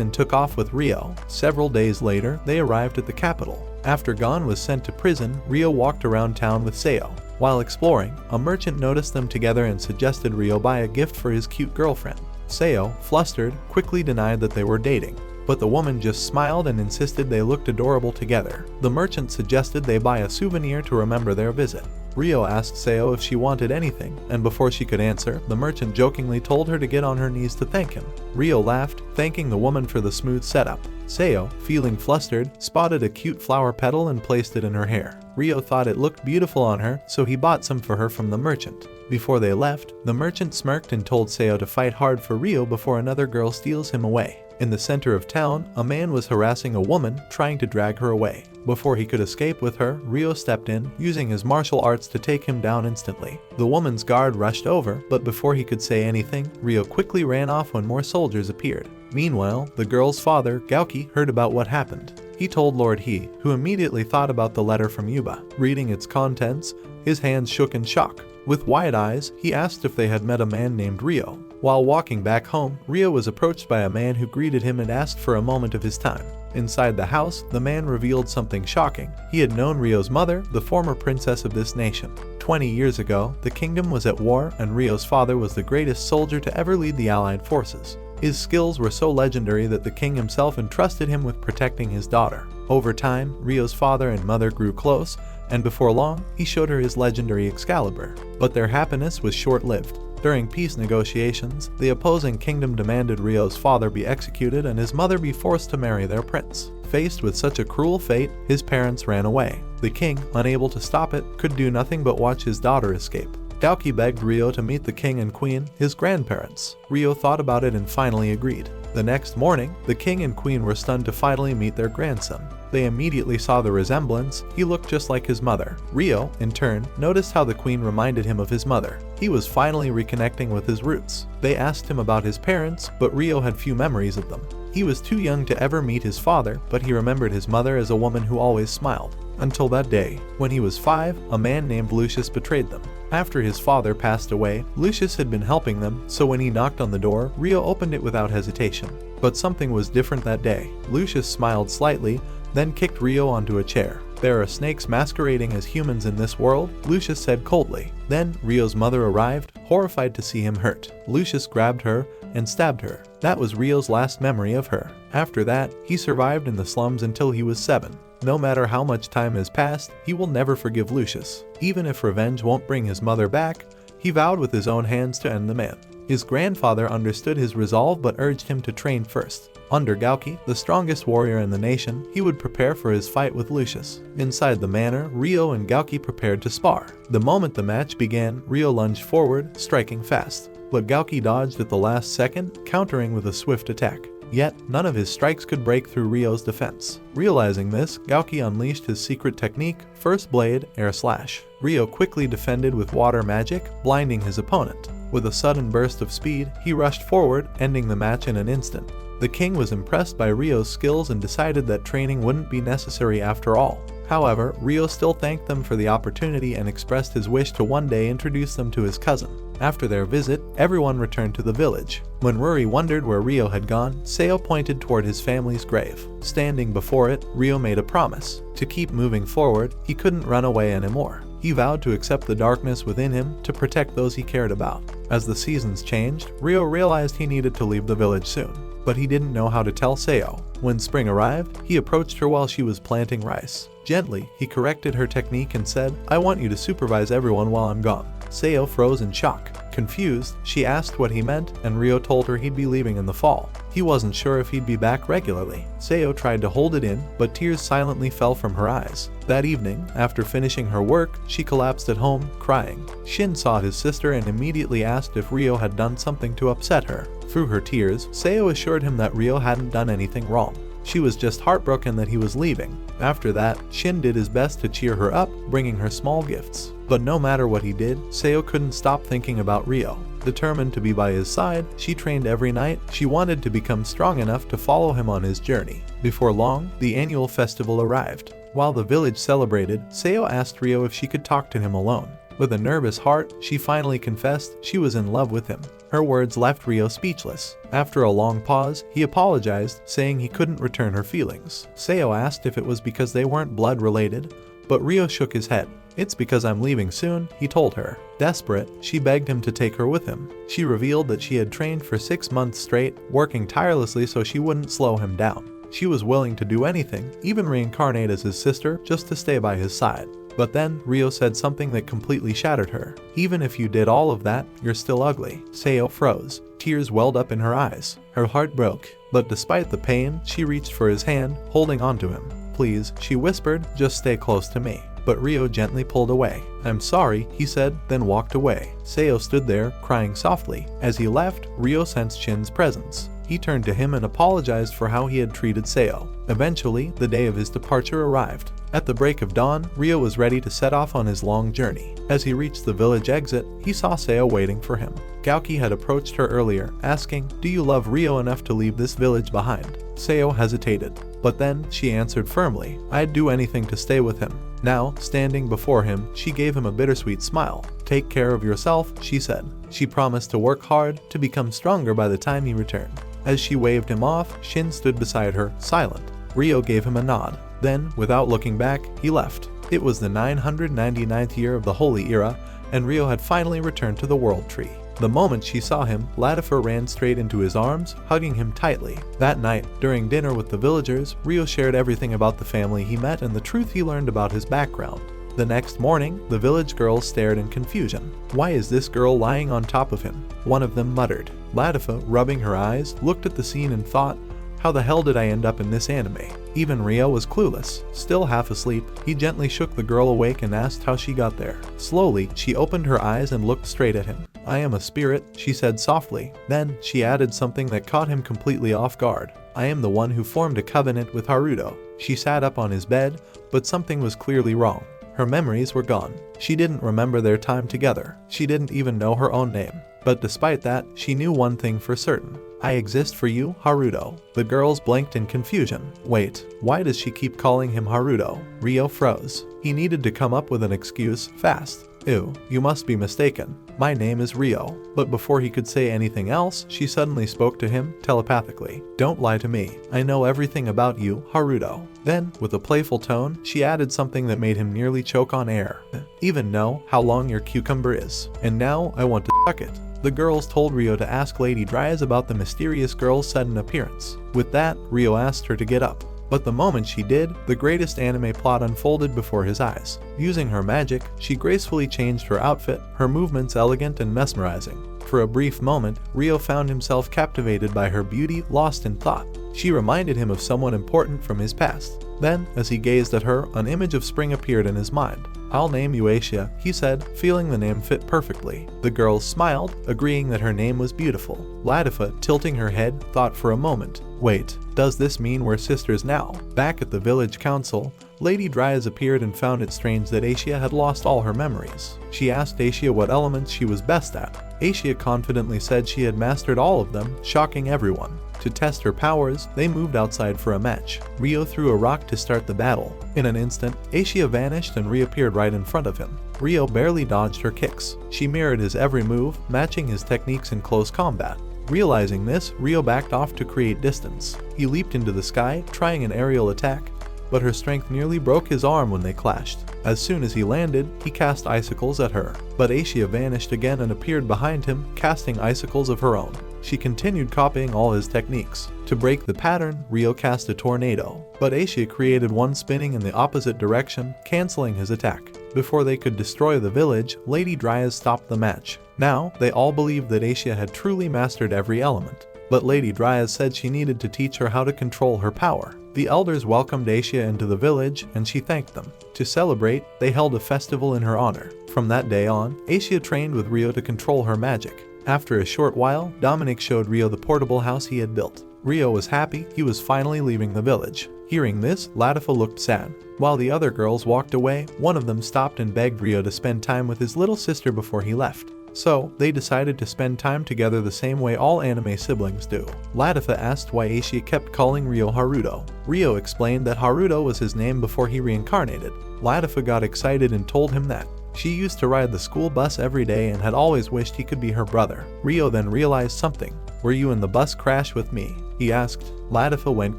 and took off with Ryo. Several days later, they arrived at the capital. After Gon was sent to prison, Ryo walked around town with Seo. While exploring, a merchant noticed them together and suggested Ryo buy a gift for his cute girlfriend. Seo, flustered, quickly denied that they were dating. But the woman just smiled and insisted they looked adorable together. The merchant suggested they buy a souvenir to remember their visit. Ryo asked Seo if she wanted anything, and before she could answer, the merchant jokingly told her to get on her knees to thank him. Ryo laughed, thanking the woman for the smooth setup. Seo, feeling flustered, spotted a cute flower petal and placed it in her hair. Ryo thought it looked beautiful on her, so he bought some for her from the merchant. Before they left, the merchant smirked and told Seo to fight hard for Ryo before another girl steals him away. In the center of town, a man was harassing a woman, trying to drag her away. Before he could escape with her, Ryo stepped in, using his martial arts to take him down instantly. The woman's guard rushed over, but before he could say anything, Ryo quickly ran off when more soldiers appeared. Meanwhile, the girl's father, Gauki, heard about what happened. He told Lord He, who immediately thought about the letter from Yuba. Reading its contents, his hands shook in shock. With wide eyes, he asked if they had met a man named Rio. While walking back home, Rio was approached by a man who greeted him and asked for a moment of his time. Inside the house, the man revealed something shocking. He had known Rio's mother, the former princess of this nation. 20 years ago, the kingdom was at war and Rio's father was the greatest soldier to ever lead the allied forces. His skills were so legendary that the king himself entrusted him with protecting his daughter. Over time, Rio's father and mother grew close, and before long, he showed her his legendary Excalibur. But their happiness was short-lived. During peace negotiations, the opposing kingdom demanded Rio's father be executed and his mother be forced to marry their prince. Faced with such a cruel fate, his parents ran away. The king, unable to stop it, could do nothing but watch his daughter escape. Gauki begged Rio to meet the king and queen, his grandparents. Rio thought about it and finally agreed. The next morning, the king and queen were stunned to finally meet their grandson. They immediately saw the resemblance. He looked just like his mother. Rio, in turn, noticed how the queen reminded him of his mother. He was finally reconnecting with his roots. They asked him about his parents, but Rio had few memories of them. He was too young to ever meet his father, but he remembered his mother as a woman who always smiled. Until that day, when he was 5, a man named Lucius betrayed them. After his father passed away, Lucius had been helping them, so when he knocked on the door, Rio opened it without hesitation. But something was different that day. Lucius smiled slightly, then kicked Rio onto a chair. "There are snakes masquerading as humans in this world," Lucius said coldly. Then Rio's mother arrived, horrified to see him hurt. Lucius grabbed her and stabbed her. That was Rio's last memory of her. After that, he survived in the slums until he was 7. No matter how much time has passed, he will never forgive Lucius. Even if revenge won't bring his mother back, he vowed with his own hands to end the man. His grandfather understood his resolve but urged him to train first. Under Gauki, the strongest warrior in the nation, he would prepare for his fight with Lucius. Inside the manor, Rio and Gauki prepared to spar. The moment the match began, Rio lunged forward, striking fast. But Gauki dodged at the last second, countering with a swift attack. Yet, none of his strikes could break through Rio's defense. Realizing this, Gauki unleashed his secret technique, First Blade, Air Slash. Rio quickly defended with water magic, blinding his opponent. With a sudden burst of speed, he rushed forward, ending the match in an instant. The king was impressed by Rio's skills and decided that training wouldn't be necessary after all. However, Rio still thanked them for the opportunity and expressed his wish to one day introduce them to his cousin. After their visit, everyone returned to the village. When Ruri wondered where Rio had gone, Seo pointed toward his family's grave. Standing before it, Rio made a promise. To keep moving forward, he couldn't run away anymore. He vowed to accept the darkness within him to protect those he cared about. As the seasons changed, Rio realized he needed to leave the village soon. But he didn't know how to tell Seo. When spring arrived, he approached her while she was planting rice. Gently, he corrected her technique and said, "I want you to supervise everyone while I'm gone." Seo froze in shock. Confused, she asked what he meant, and Rio told her he'd be leaving in the fall. He wasn't sure if he'd be back regularly. Seo tried to hold it in, but tears silently fell from her eyes. That evening, after finishing her work, she collapsed at home, crying. Shin sought his sister and immediately asked if Rio had done something to upset her. Through her tears, Seo assured him that Rio hadn't done anything wrong. She was just heartbroken that he was leaving. After that, Shin did his best to cheer her up, bringing her small gifts. But no matter what he did, Seo couldn't stop thinking about Rio. Determined to be by his side, she trained every night. She wanted to become strong enough to follow him on his journey. Before long, the annual festival arrived. While the village celebrated, Seo asked Rio if she could talk to him alone. With a nervous heart, she finally confessed she was in love with him. Her words left Rio speechless. After a long pause, he apologized, saying he couldn't return her feelings. Seo asked if it was because they weren't blood related, but Rio shook his head. "It's because I'm leaving soon," he told her. Desperate, she begged him to take her with him. She revealed that she had trained for 6 months straight, working tirelessly so she wouldn't slow him down. She was willing to do anything, even reincarnate as his sister, just to stay by his side. But then, Rio said something that completely shattered her. "Even if you did all of that, you're still ugly." Seo froze. Tears welled up in her eyes. Her heart broke. But despite the pain, she reached for his hand, holding onto him. "Please," she whispered, "just stay close to me." But Rio gently pulled away. "I'm sorry," he said, then walked away. Seo stood there, crying softly. As he left, Rio sensed Shin's presence. He turned to him and apologized for how he had treated Seo. Eventually, the day of his departure arrived. At the break of dawn, Rio was ready to set off on his long journey. As he reached the village exit, he saw Seo waiting for him. Gauki had approached her earlier, asking, "Do you love Rio enough to leave this village behind?" Seo hesitated, but then she answered firmly, "I'd do anything to stay with him." Now, standing before him, she gave him a bittersweet smile. "Take care of yourself," she said. She promised to work hard to become stronger by the time he returned. As she waved him off, Shin stood beside her, silent. Rio gave him a nod. Then, without looking back, he left. It was the 999th year of the Holy Era, and Rio had finally returned to the World Tree. The moment she saw him, Latifa ran straight into his arms, hugging him tightly. That night, during dinner with the villagers, Rio shared everything about the family he met and the truth he learned about his background. The next morning, the village girls stared in confusion. "Why is this girl lying on top of him?" one of them muttered. Latifa, rubbing her eyes, looked at the scene and thought, "How the hell did I end up in this anime?" Even Rio was clueless. Still half asleep, he gently shook the girl awake and asked how she got there. Slowly, she opened her eyes and looked straight at him. "I am a spirit," she said softly. Then, she added something that caught him completely off guard. "I am the one who formed a covenant with Haruto." She sat up on his bed, but something was clearly wrong. Her memories were gone. She didn't remember their time together. She didn't even know her own name. But despite that, she knew one thing for certain. "I exist for you, Haruto." The girls blinked in confusion. Wait, why does she keep calling him Haruto? Rio froze. He needed to come up with an excuse, fast. "Ew, you must be mistaken. My name is Rio." But before he could say anything else, she suddenly spoke to him, telepathically. "Don't lie to me. I know everything about you, Haruto." Then, with a playful tone, she added something that made him nearly choke on air. "Even know how long your cucumber is. And now I want to suck it." The girls told Rio to ask Lady Dryas about the mysterious girl's sudden appearance. With that, Rio asked her to get up. But the moment she did, the greatest anime plot unfolded before his eyes. Using her magic, she gracefully changed her outfit, her movements elegant and mesmerizing. For a brief moment, Rio found himself captivated by her beauty, lost in thought. She reminded him of someone important from his past. Then, as he gazed at her, an image of spring appeared in his mind. "I'll name you Aishia," he said, feeling the name fit perfectly. The girls smiled, agreeing that her name was beautiful. Latifa, tilting her head, thought for a moment. "Wait, does this mean we're sisters now?" Back at the village council, Lady Dryas appeared and found it strange that Aishia had lost all her memories. She asked Aishia what elements she was best at. Aishia confidently said she had mastered all of them, shocking everyone. To test her powers, they moved outside for a match. Rio threw a rock to start the battle. In an instant, Aishia vanished and reappeared right in front of him. Rio barely dodged her kicks. She mirrored his every move, matching his techniques in close combat. Realizing this, Rio backed off to create distance. He leaped into the sky, trying an aerial attack, but her strength nearly broke his arm when they clashed. As soon as he landed, he cast icicles at her. But Aishia vanished again and appeared behind him, casting icicles of her own. She continued copying all his techniques. To break the pattern, Rio cast a tornado, but Aishia created one spinning in the opposite direction, canceling his attack. Before they could destroy the village, Lady Dryas stopped the match. Now, they all believed that Aishia had truly mastered every element. But Lady Dryas said she needed to teach her how to control her power. The elders welcomed Aishia into the village, and she thanked them. To celebrate, they held a festival in her honor. From that day on, Aishia trained with Rio to control her magic. After a short while, Dominic showed Rio the portable house he had built. Rio was happy he was finally leaving the village. Hearing this, Latifa looked sad. While the other girls walked away, one of them stopped and begged Rio to spend time with his little sister before he left. So, they decided to spend time together the same way all anime siblings do. Latifa asked why Aishia kept calling Rio Haruto. Rio explained that Haruto was his name before he reincarnated. Latifa got excited and told him that she used to ride the school bus every day and had always wished he could be her brother. Rio then realized something. "Were you in the bus crash with me?" he asked. Latifa went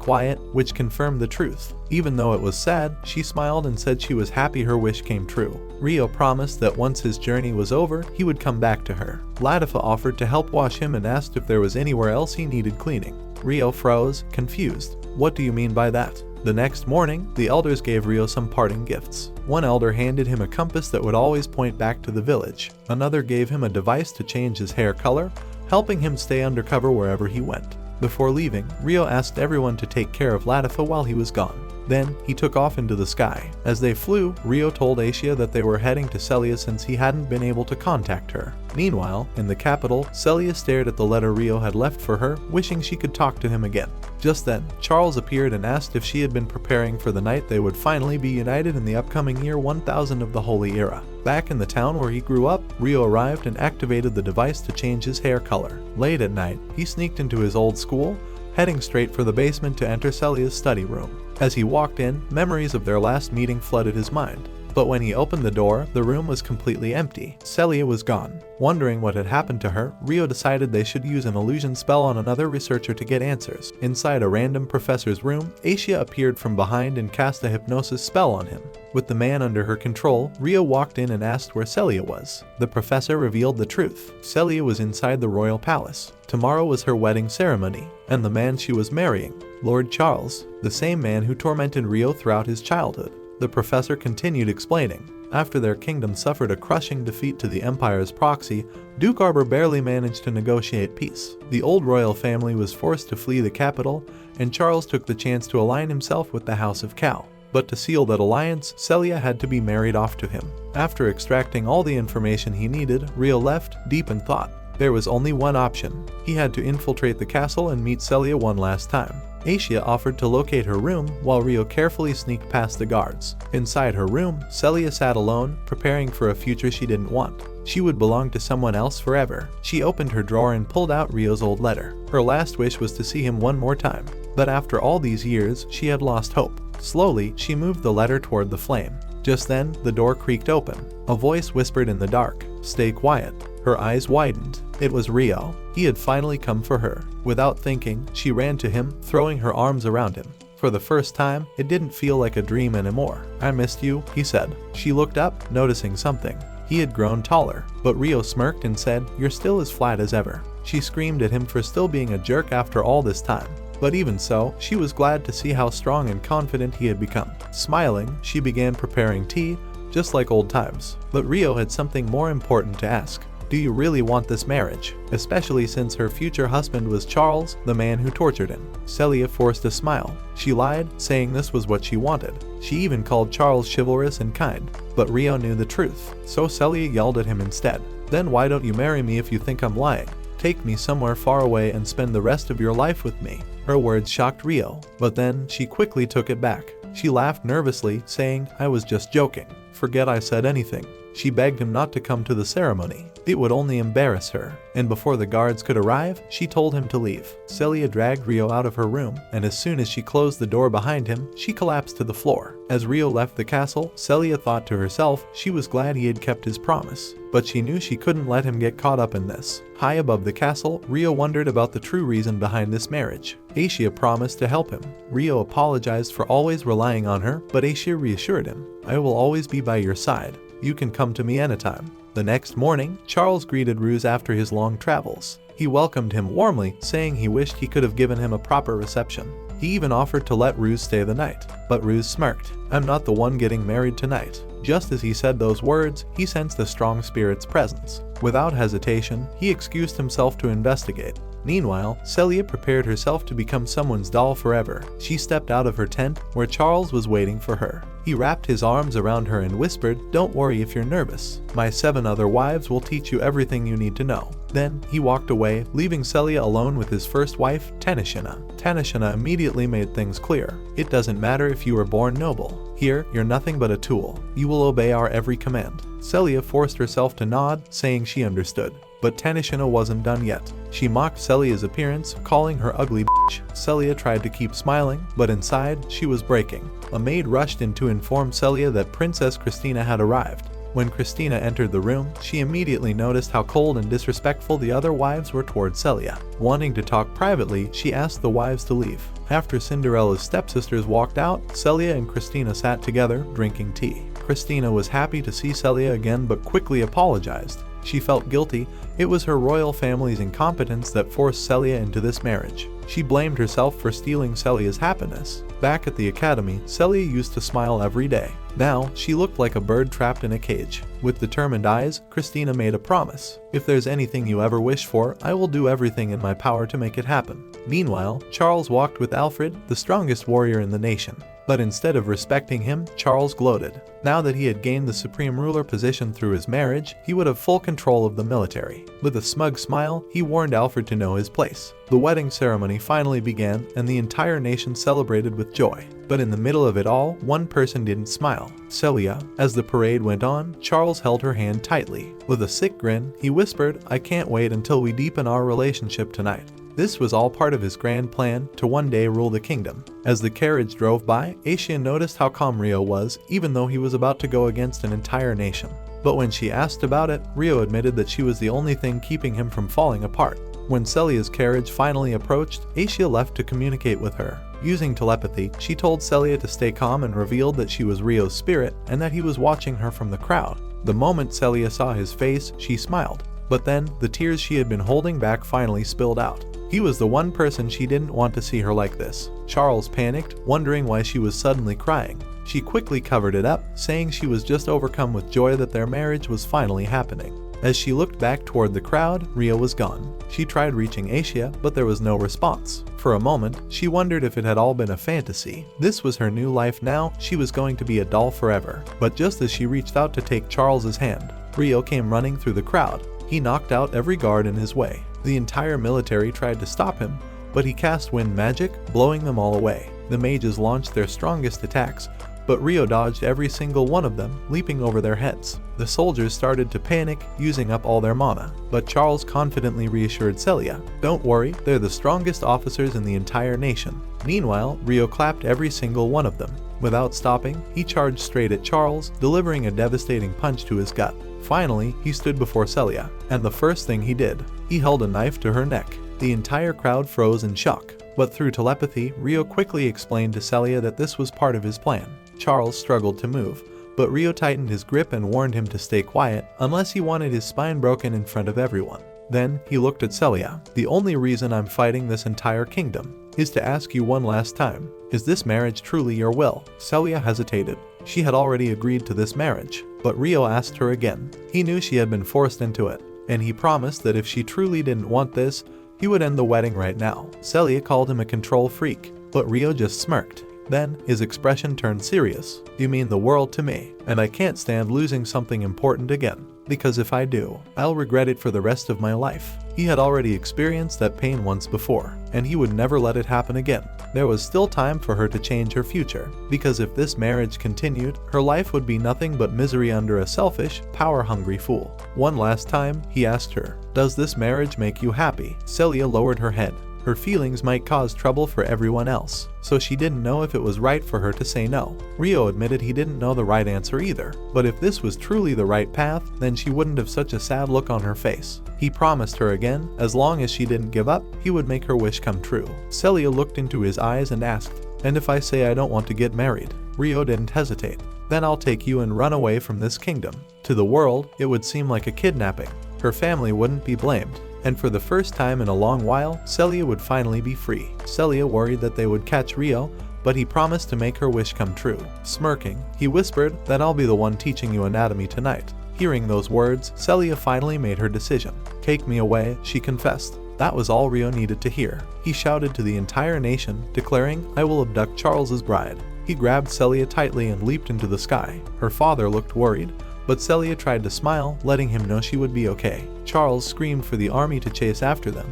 quiet, which confirmed the truth. Even though it was sad, she smiled and said she was happy her wish came true. Rio promised that once his journey was over, he would come back to her. Latifa offered to help wash him and asked if there was anywhere else he needed cleaning. Rio froze, confused. "What do you mean by that?" The next morning, the elders gave Rio some parting gifts. One elder handed him a compass that would always point back to the village. Another gave him a device to change his hair color, helping him stay undercover wherever he went. Before leaving, Rio asked everyone to take care of Latifa while he was gone. Then, he took off into the sky. As they flew, Rio told Aishia that they were heading to Celia since he hadn't been able to contact her. Meanwhile, in the capital, Celia stared at the letter Rio had left for her, wishing she could talk to him again. Just then, Charles appeared and asked if she had been preparing for the night they would finally be united in the upcoming year 1000 of the Holy Era. Back in the town where he grew up, Rio arrived and activated the device to change his hair color. Late at night, he sneaked into his old school, heading straight for the basement to enter Celia's study room. As he walked in, memories of their last meeting flooded his mind. But when he opened the door, the room was completely empty. Celia was gone. Wondering what had happened to her, Rio decided they should use an illusion spell on another researcher to get answers. Inside a random professor's room, Aishia appeared from behind and cast a hypnosis spell on him. With the man under her control, Rio walked in and asked where Celia was. The professor revealed the truth. Celia was inside the royal palace. Tomorrow was her wedding ceremony, and the man she was marrying, Lord Charles, the same man who tormented Rio throughout his childhood. The professor continued explaining. After their kingdom suffered a crushing defeat to the Empire's proxy, Duke Arbor barely managed to negotiate peace. The old royal family was forced to flee the capital, and Charles took the chance to align himself with the House of Cal. But to seal that alliance, Celia had to be married off to him. After extracting all the information he needed, Rio left, deep in thought. There was only one option. He had to infiltrate the castle and meet Celia one last time. Aishia offered to locate her room while Rio carefully sneaked past the guards. Inside her room, Celia sat alone, preparing for a future she didn't want. She would belong to someone else forever. She opened her drawer and pulled out Rio's old letter. Her last wish was to see him one more time. But after all these years, she had lost hope. Slowly, she moved the letter toward the flame. Just then, the door creaked open. A voice whispered in the dark, "Stay quiet." Her eyes widened. It was Rio. He had finally come for her. Without thinking, she ran to him, throwing her arms around him. For the first time, it didn't feel like a dream anymore. "I missed you," he said. She looked up, noticing something. He had grown taller, but Rio smirked and said, "You're still as flat as ever." She screamed at him for still being a jerk after all this time. But even so, she was glad to see how strong and confident he had become. Smiling, she began preparing tea, just like old times. But Rio had something more important to ask. Do you really want this marriage? Especially since her future husband was Charles, the man who tortured him. Celia forced a smile. She lied, saying this was what she wanted. She even called Charles chivalrous and kind. But Rio knew the truth, so Celia yelled at him instead. "Then why don't you marry me if you think I'm lying? Take me somewhere far away and spend the rest of your life with me." Her words shocked Rio, but then she quickly took it back. She laughed nervously, saying, "I was just joking. Forget I said anything." She begged him not to come to the ceremony. It would only embarrass her. And before the guards could arrive, she told him to leave. Celia dragged Rio out of her room, and as soon as she closed the door behind him, she collapsed to the floor. As Rio left the castle, Celia thought to herself she was glad he had kept his promise. But she knew she couldn't let him get caught up in this. High above the castle, Rio wondered about the true reason behind this marriage. Aishia promised to help him. Rio apologized for always relying on her, but Aishia reassured him, "I will always be by your side. You can come to me anytime." The next morning, Charles greeted Ruse after his long travels. He welcomed him warmly, saying he wished he could have given him a proper reception. He even offered to let Ruse stay the night. But Ruse smirked. "I'm not the one getting married tonight." Just as he said those words, he sensed a strong spirit's presence. Without hesitation, he excused himself to investigate. Meanwhile, Celia prepared herself to become someone's doll forever. She stepped out of her tent, where Charles was waiting for her. He wrapped his arms around her and whispered, "Don't worry if you're nervous. My 7 other wives will teach you everything you need to know." Then, he walked away, leaving Celia alone with his first wife, Tanishina. Tanishina immediately made things clear. "It doesn't matter if you were born noble. Here, you're nothing but a tool. You will obey our every command." Celia forced herself to nod, saying she understood. But Tanishina wasn't done yet. She mocked Celia's appearance, calling her ugly bitch. Celia tried to keep smiling, but inside, she was breaking. A maid rushed in to inform Celia that Princess Christina had arrived. When Christina entered the room, she immediately noticed how cold and disrespectful the other wives were toward Celia. Wanting to talk privately, she asked the wives to leave. After Cinderella's stepsisters walked out, Celia and Christina sat together, drinking tea. Christina was happy to see Celia again but quickly apologized. She felt guilty. It was her royal family's incompetence that forced Celia into this marriage. She blamed herself for stealing Celia's happiness. Back at the academy, Celia used to smile every day. Now, she looked like a bird trapped in a cage. With determined eyes, Christina made a promise. "If there's anything you ever wish for, I will do everything in my power to make it happen." Meanwhile, Charles walked with Alfred, the strongest warrior in the nation. But instead of respecting him, Charles gloated. Now that he had gained the supreme ruler position through his marriage, he would have full control of the military. With a smug smile, he warned Alfred to know his place. The wedding ceremony finally began, and the entire nation celebrated with joy. But in the middle of it all, one person didn't smile: Celia. As the parade went on, Charles held her hand tightly. With a sick grin, he whispered, "I can't wait until we deepen our relationship tonight." This was all part of his grand plan to one day rule the kingdom. As the carriage drove by, Aishia noticed how calm Rio was, even though he was about to go against an entire nation. But when she asked about it, Rio admitted that she was the only thing keeping him from falling apart. When Celia's carriage finally approached, Aishia left to communicate with her. Using telepathy, she told Celia to stay calm and revealed that she was Rio's spirit and that he was watching her from the crowd. The moment Celia saw his face, she smiled. But then, the tears she had been holding back finally spilled out. He was the one person she didn't want to see her like this. Charles panicked, wondering why she was suddenly crying. She quickly covered it up, saying she was just overcome with joy that their marriage was finally happening. As she looked back toward the crowd, Rio was gone. She tried reaching Aishia, but there was no response. For a moment, she wondered if it had all been a fantasy. This was her new life now, she was going to be a doll forever. But just as she reached out to take Charles's hand, Rio came running through the crowd. He knocked out every guard in his way. The entire military tried to stop him, but he cast wind magic, blowing them all away. The mages launched their strongest attacks, but Rio dodged every single one of them, leaping over their heads. The soldiers started to panic, using up all their mana, but Charles confidently reassured Celia, "Don't worry, they're the strongest officers in the entire nation." Meanwhile, Rio clapped every single one of them. Without stopping, he charged straight at Charles, delivering a devastating punch to his gut. Finally, he stood before Celia, and the first thing he did, he held a knife to her neck. The entire crowd froze in shock, but through telepathy, Rio quickly explained to Celia that this was part of his plan. Charles struggled to move, but Rio tightened his grip and warned him to stay quiet unless he wanted his spine broken in front of everyone. Then he looked at Celia. "The only reason I'm fighting this entire kingdom is to ask you one last time, is this marriage truly your will?" Celia hesitated. She had already agreed to this marriage, but Rio asked her again. He knew she had been forced into it, and he promised that if she truly didn't want this, he would end the wedding right now. Celia called him a control freak, but Rio just smirked. Then, his expression turned serious. "You mean the world to me, and I can't stand losing something important again. Because if I do, I'll regret it for the rest of my life." He had already experienced that pain once before, and he would never let it happen again. There was still time for her to change her future, because if this marriage continued, her life would be nothing but misery under a selfish, power-hungry fool. One last time, he asked her, "Does this marriage make you happy?" Celia lowered her head. Her feelings might cause trouble for everyone else, so she didn't know if it was right for her to say no. Rio admitted he didn't know the right answer either, but if this was truly the right path, then she wouldn't have such a sad look on her face. He promised her again, as long as she didn't give up, he would make her wish come true. Celia looked into his eyes and asked, "And if I say I don't want to get married?" Rio didn't hesitate. "Then I'll take you and run away from this kingdom. To the world, it would seem like a kidnapping. Her family wouldn't be blamed. And for the first time in a long while, Celia would finally be free." Celia worried that they would catch Rio, but he promised to make her wish come true. Smirking, he whispered that "I'll be the one teaching you anatomy tonight." Hearing those words, Celia finally made her decision. "Take me away," she confessed. That was all Rio needed to hear. He shouted to the entire nation, declaring, "I will abduct Charles's bride." He grabbed Celia tightly and leaped into the sky. Her father looked worried, but Celia tried to smile, letting him know she would be okay. Charles screamed for the army to chase after them,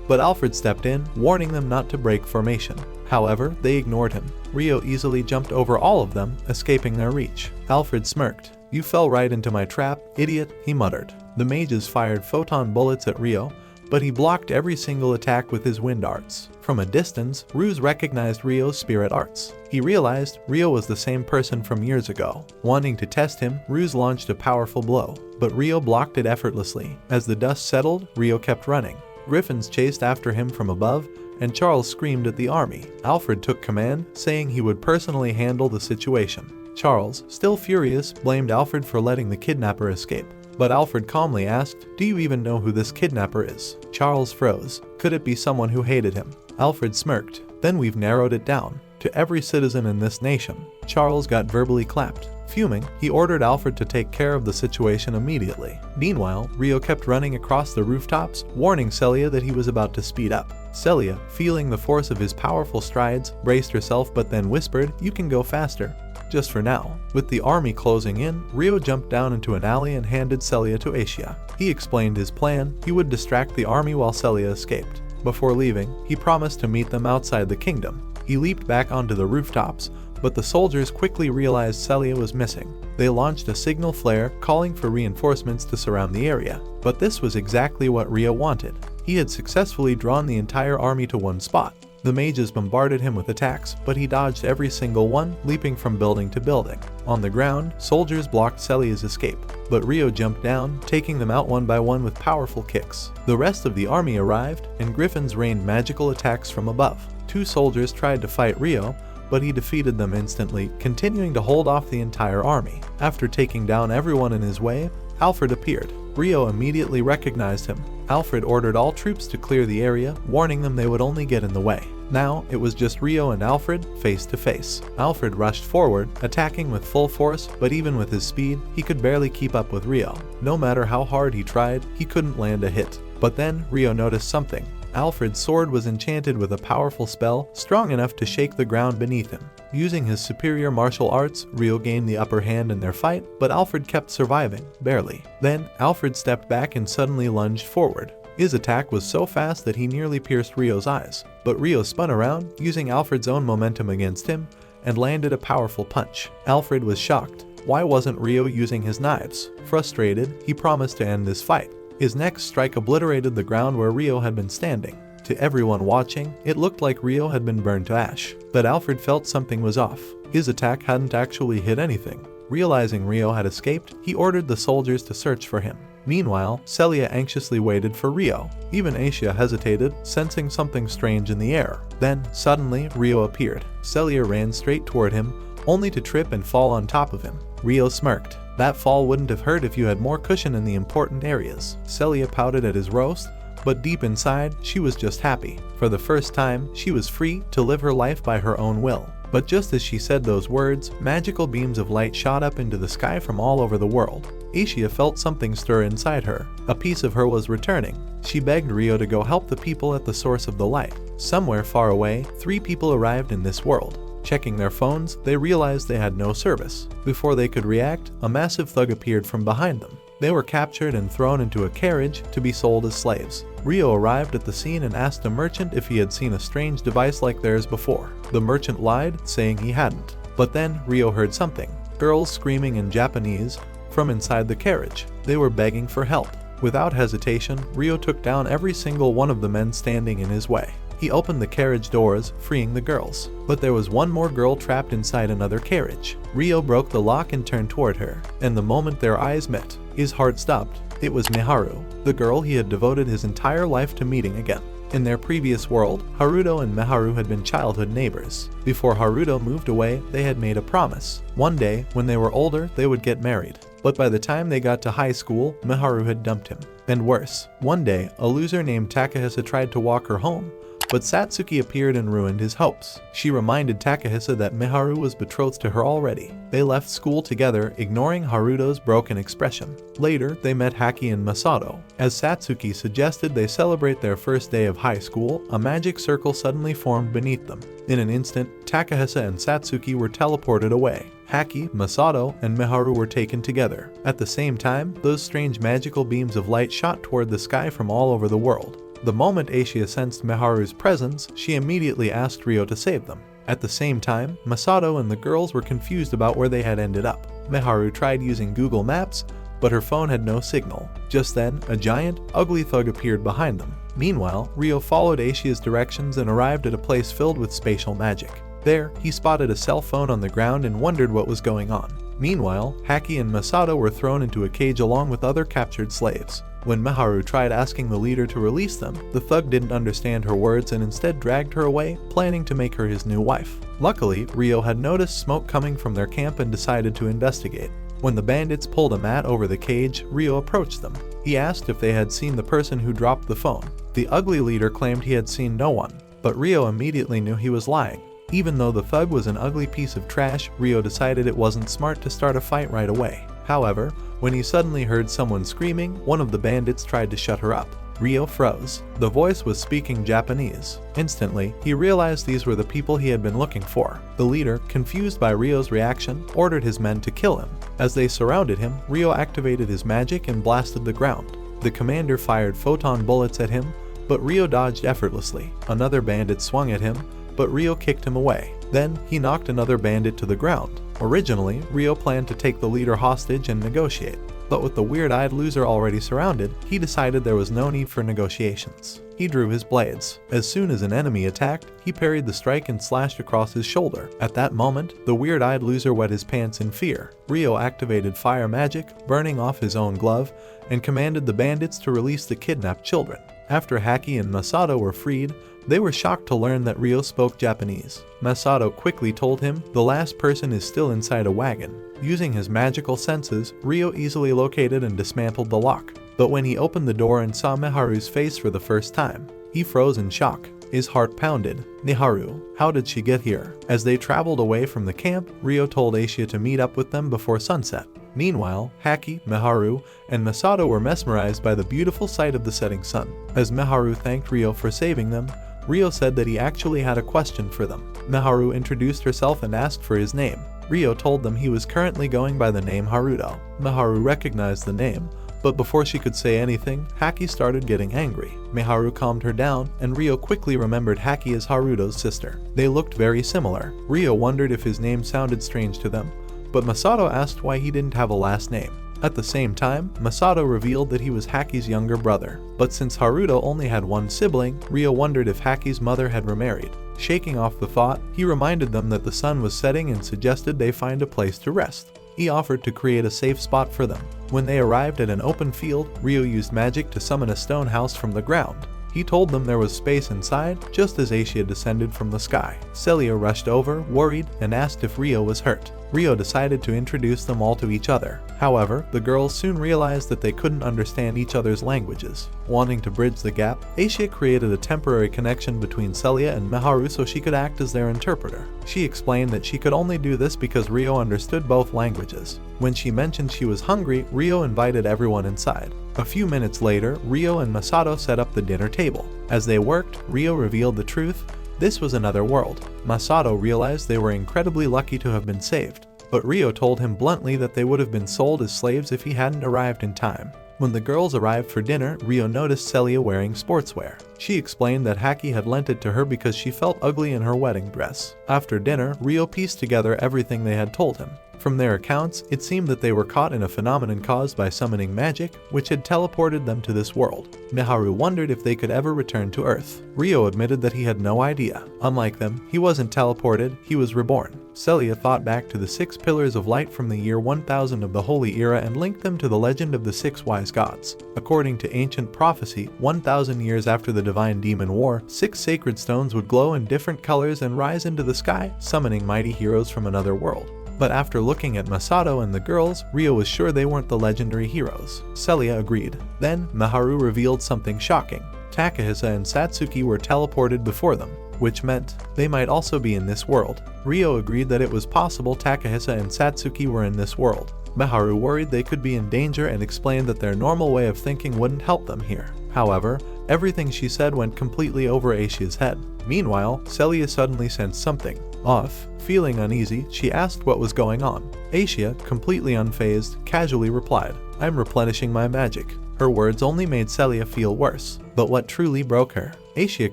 but Alfred stepped in, warning them not to break formation. However, they ignored him. Rio easily jumped over all of them, escaping their reach. Alfred smirked. "You fell right into my trap, idiot," he muttered. The mages fired photon bullets at Rio, but he blocked every single attack with his wind arts. From a distance, Ruse recognized Rio's spirit arts. He realized Rio was the same person from years ago. Wanting to test him, Ruse launched a powerful blow, but Rio blocked it effortlessly. As the dust settled, Rio kept running. Griffins chased after him from above, and Charles screamed at the army. Alfred took command, saying he would personally handle the situation. Charles, still furious, blamed Alfred for letting the kidnapper escape. But Alfred calmly asked, "Do you even know who this kidnapper is?" Charles froze. Could it be someone who hated him? Alfred smirked. "Then we've narrowed it down. To every citizen in this nation." Charles got verbally clapped. Fuming, he ordered Alfred to take care of the situation immediately. Meanwhile, Rio kept running across the rooftops, warning Celia that he was about to speed up. Celia, feeling the force of his powerful strides, braced herself but then whispered, "You can go faster." Just for now. With the army closing in, Rio jumped down into an alley and handed Celia to Aishia. He explained his plan. He would distract the army while Celia escaped. Before leaving, he promised to meet them outside the kingdom. He leaped back onto the rooftops, but the soldiers quickly realized Celia was missing. They launched a signal flare, calling for reinforcements to surround the area. But this was exactly what Rio wanted. He He had successfully drawn the entire army to one spot. The mages bombarded him with attacks, but he dodged every single one, leaping from building to building. On the ground, soldiers blocked Celia's escape, but Rio jumped down, taking them out one by one with powerful kicks. The rest of the army arrived, and griffins rained magical attacks from above. 2 soldiers tried to fight Rio, but he defeated them instantly, continuing to hold off the entire army. After taking down everyone in his way, Alfred appeared. Rio immediately recognized him. Alfred ordered all troops to clear the area, warning them they would only get in the way. Now, it was just Rio and Alfred, face to face. Alfred rushed forward, attacking with full force, but even with his speed, he could barely keep up with Rio. No matter how hard he tried, he couldn't land a hit. But then, Rio noticed something. Alfred's sword was enchanted with a powerful spell, strong enough to shake the ground beneath him. Using his superior martial arts, Rio gained the upper hand in their fight, but Alfred kept surviving, barely. Then, Alfred stepped back and suddenly lunged forward. His attack was so fast that he nearly pierced Rio's eyes, but Rio spun around, using Alfred's own momentum against him, and landed a powerful punch. Alfred was shocked. Why wasn't Rio using his knives? Frustrated, he promised to end this fight. His next strike obliterated the ground where Rio had been standing. To everyone watching, it looked like Rio had been burned to ash. But Alfred felt something was off. His attack hadn't actually hit anything. Realizing Rio had escaped, he ordered the soldiers to search for him. Meanwhile, Celia anxiously waited for Rio. Even Aishia hesitated, sensing something strange in the air. Then, suddenly, Rio appeared. Celia ran straight toward him, only to trip and fall on top of him. Rio smirked. That fall wouldn't have hurt if you had more cushion in the important areas. Celia pouted at his roast, but deep inside, she was just happy. For the first time, she was free to live her life by her own will. But just as she said those words, magical beams of light shot up into the sky from all over the world. Aishia felt something stir inside her. A piece of her was returning. She begged Rio to go help the people at the source of the light. Somewhere far away, 3 people arrived in this world. Checking their phones, they realized they had no service. Before they could react, a massive thug appeared from behind them. They were captured and thrown into a carriage to be sold as slaves. Rio arrived at the scene and asked a merchant if he had seen a strange device like theirs before. The merchant lied, saying he hadn't. But then Rio heard something. Girls screaming in Japanese from inside the carriage. They were begging for help. Without hesitation, Rio took down every single one of the men standing in his way. He opened the carriage doors, freeing the girls. But there was one more girl trapped inside another carriage. Rio broke the lock and turned toward her, and the moment their eyes met, his heart stopped. It was Miharu, the girl he had devoted his entire life to meeting again. In their previous world, Haruto and Miharu had been childhood neighbors. Before Haruto moved away, they had made a promise. One day, when they were older, they would get married. But by the time they got to high school, Miharu had dumped him. And worse, one day, a loser named Takahisa tried to walk her home, but Satsuki appeared and ruined his hopes. She reminded Takahisa that Miharu was betrothed to her already. They left school together, ignoring Haruto's broken expression. Later, they met Haki and Masato. As Satsuki suggested they celebrate their first day of high school, a magic circle suddenly formed beneath them. In an instant, Takahisa and Satsuki were teleported away. Haki, Masato, and Miharu were taken together. At the same time, those strange magical beams of light shot toward the sky from all over the world. The moment Aishia sensed Miharu's presence, she immediately asked Rio to save them. At the same time, Masato and the girls were confused about where they had ended up. Miharu tried using Google Maps, but her phone had no signal. Just then, a giant, ugly thug appeared behind them. Meanwhile, Rio followed Aishia's directions and arrived at a place filled with spatial magic. There, he spotted a cell phone on the ground and wondered what was going on. Meanwhile, Haki and Masato were thrown into a cage along with other captured slaves. When Miharu tried asking the leader to release them, the thug didn't understand her words and instead dragged her away, planning to make her his new wife. Luckily, Rio had noticed smoke coming from their camp and decided to investigate. When the bandits pulled a mat over the cage, Rio approached them. He asked if they had seen the person who dropped the phone. The ugly leader claimed he had seen no one, but Rio immediately knew he was lying. Even though the thug was an ugly piece of trash, Rio decided it wasn't smart to start a fight right away. However, when he suddenly heard someone screaming, one of the bandits tried to shut her up. Rio froze. The voice was speaking Japanese. Instantly, he realized these were the people he had been looking for. The leader, confused by Rio's reaction, ordered his men to kill him. As they surrounded him, Rio activated his magic and blasted the ground. The commander fired photon bullets at him, but Rio dodged effortlessly. Another bandit swung at him, but Rio kicked him away. Then, he knocked another bandit to the ground. Originally, Rio planned to take the leader hostage and negotiate, but with the weird-eyed loser already surrounded, he decided there was no need for negotiations. He drew his blades. As soon as an enemy attacked, he parried the strike and slashed across his shoulder. At that moment, the weird-eyed loser wet his pants in fear. Ryo activated fire magic, burning off his own glove, and commanded the bandits to release the kidnapped children. After Haki and Masato were freed, they were shocked to learn that Ryo spoke Japanese. Masato quickly told him the last person is still inside a wagon. Using his magical senses, Ryo easily located and dismantled the lock. But when he opened the door and saw Miharu's face for the first time, he froze in shock. His heart pounded. Miharu, how did she get here? As they traveled away from the camp, Ryo told Aishia to meet up with them before sunset. Meanwhile, Haki, Miharu, and Masato were mesmerized by the beautiful sight of the setting sun. As Miharu thanked Ryo for saving them, Ryo said that he actually had a question for them. Miharu introduced herself and asked for his name. Ryo told them he was currently going by the name Haruto. Miharu recognized the name, but before she could say anything, Haki started getting angry. Miharu calmed her down, and Ryo quickly remembered Haki as Haruto's sister. They looked very similar. Ryo wondered if his name sounded strange to them, but Masato asked why he didn't have a last name. At the same time, Masato revealed that he was Haki's younger brother. But since Haruto only had one sibling, Ryo wondered if Haki's mother had remarried. Shaking off the thought, he reminded them that the sun was setting and suggested they find a place to rest. He offered to create a safe spot for them. When they arrived at an open field, Ryo used magic to summon a stone house from the ground. He told them there was space inside, just as Aishia descended from the sky. Celia rushed over, worried, and asked if Ryo was hurt. Ryo decided to introduce them all to each other. However, the girls soon realized that they couldn't understand each other's languages. Wanting to bridge the gap, Aishia created a temporary connection between Celia and Miharu so she could act as their interpreter. She explained that she could only do this because Ryo understood both languages. When she mentioned she was hungry, Ryo invited everyone inside. A few minutes later, Ryo and Masato set up the dinner table. As they worked, Ryo revealed the truth. This was another world. Masato realized they were incredibly lucky to have been saved, but Ryo told him bluntly that they would have been sold as slaves if he hadn't arrived in time. When the girls arrived for dinner, Ryo noticed Celia wearing sportswear. She explained that Haki had lent it to her because she felt ugly in her wedding dress. After dinner, Ryo pieced together everything they had told him. From their accounts, it seemed that they were caught in a phenomenon caused by summoning magic, which had teleported them to this world. Miharu wondered if they could ever return to Earth. Ryo admitted that he had no idea. Unlike them, he wasn't teleported, he was reborn. Celia thought back to the 6 pillars of light from the year 1000 of the Holy Era and linked them to the legend of the 6 wise gods. According to ancient prophecy, 1000 years after the divine demon war, 6 sacred stones would glow in different colors and rise into the sky, summoning mighty heroes from another world. But after looking at Masato and the girls, Ryo was sure they weren't the legendary heroes. Celia agreed. Then, Miharu revealed something shocking. Takahisa and Satsuki were teleported before them, which meant they might also be in this world. Ryo agreed that it was possible Takahisa and Satsuki were in this world. Miharu worried they could be in danger and explained that their normal way of thinking wouldn't help them here. However, everything she said went completely over Aishia's head. Meanwhile, Celia suddenly sensed something off. Feeling uneasy, she asked what was going on. Aishia, completely unfazed, casually replied, "I'm replenishing my magic." Her words only made Celia feel worse. But what truly broke her? Aishia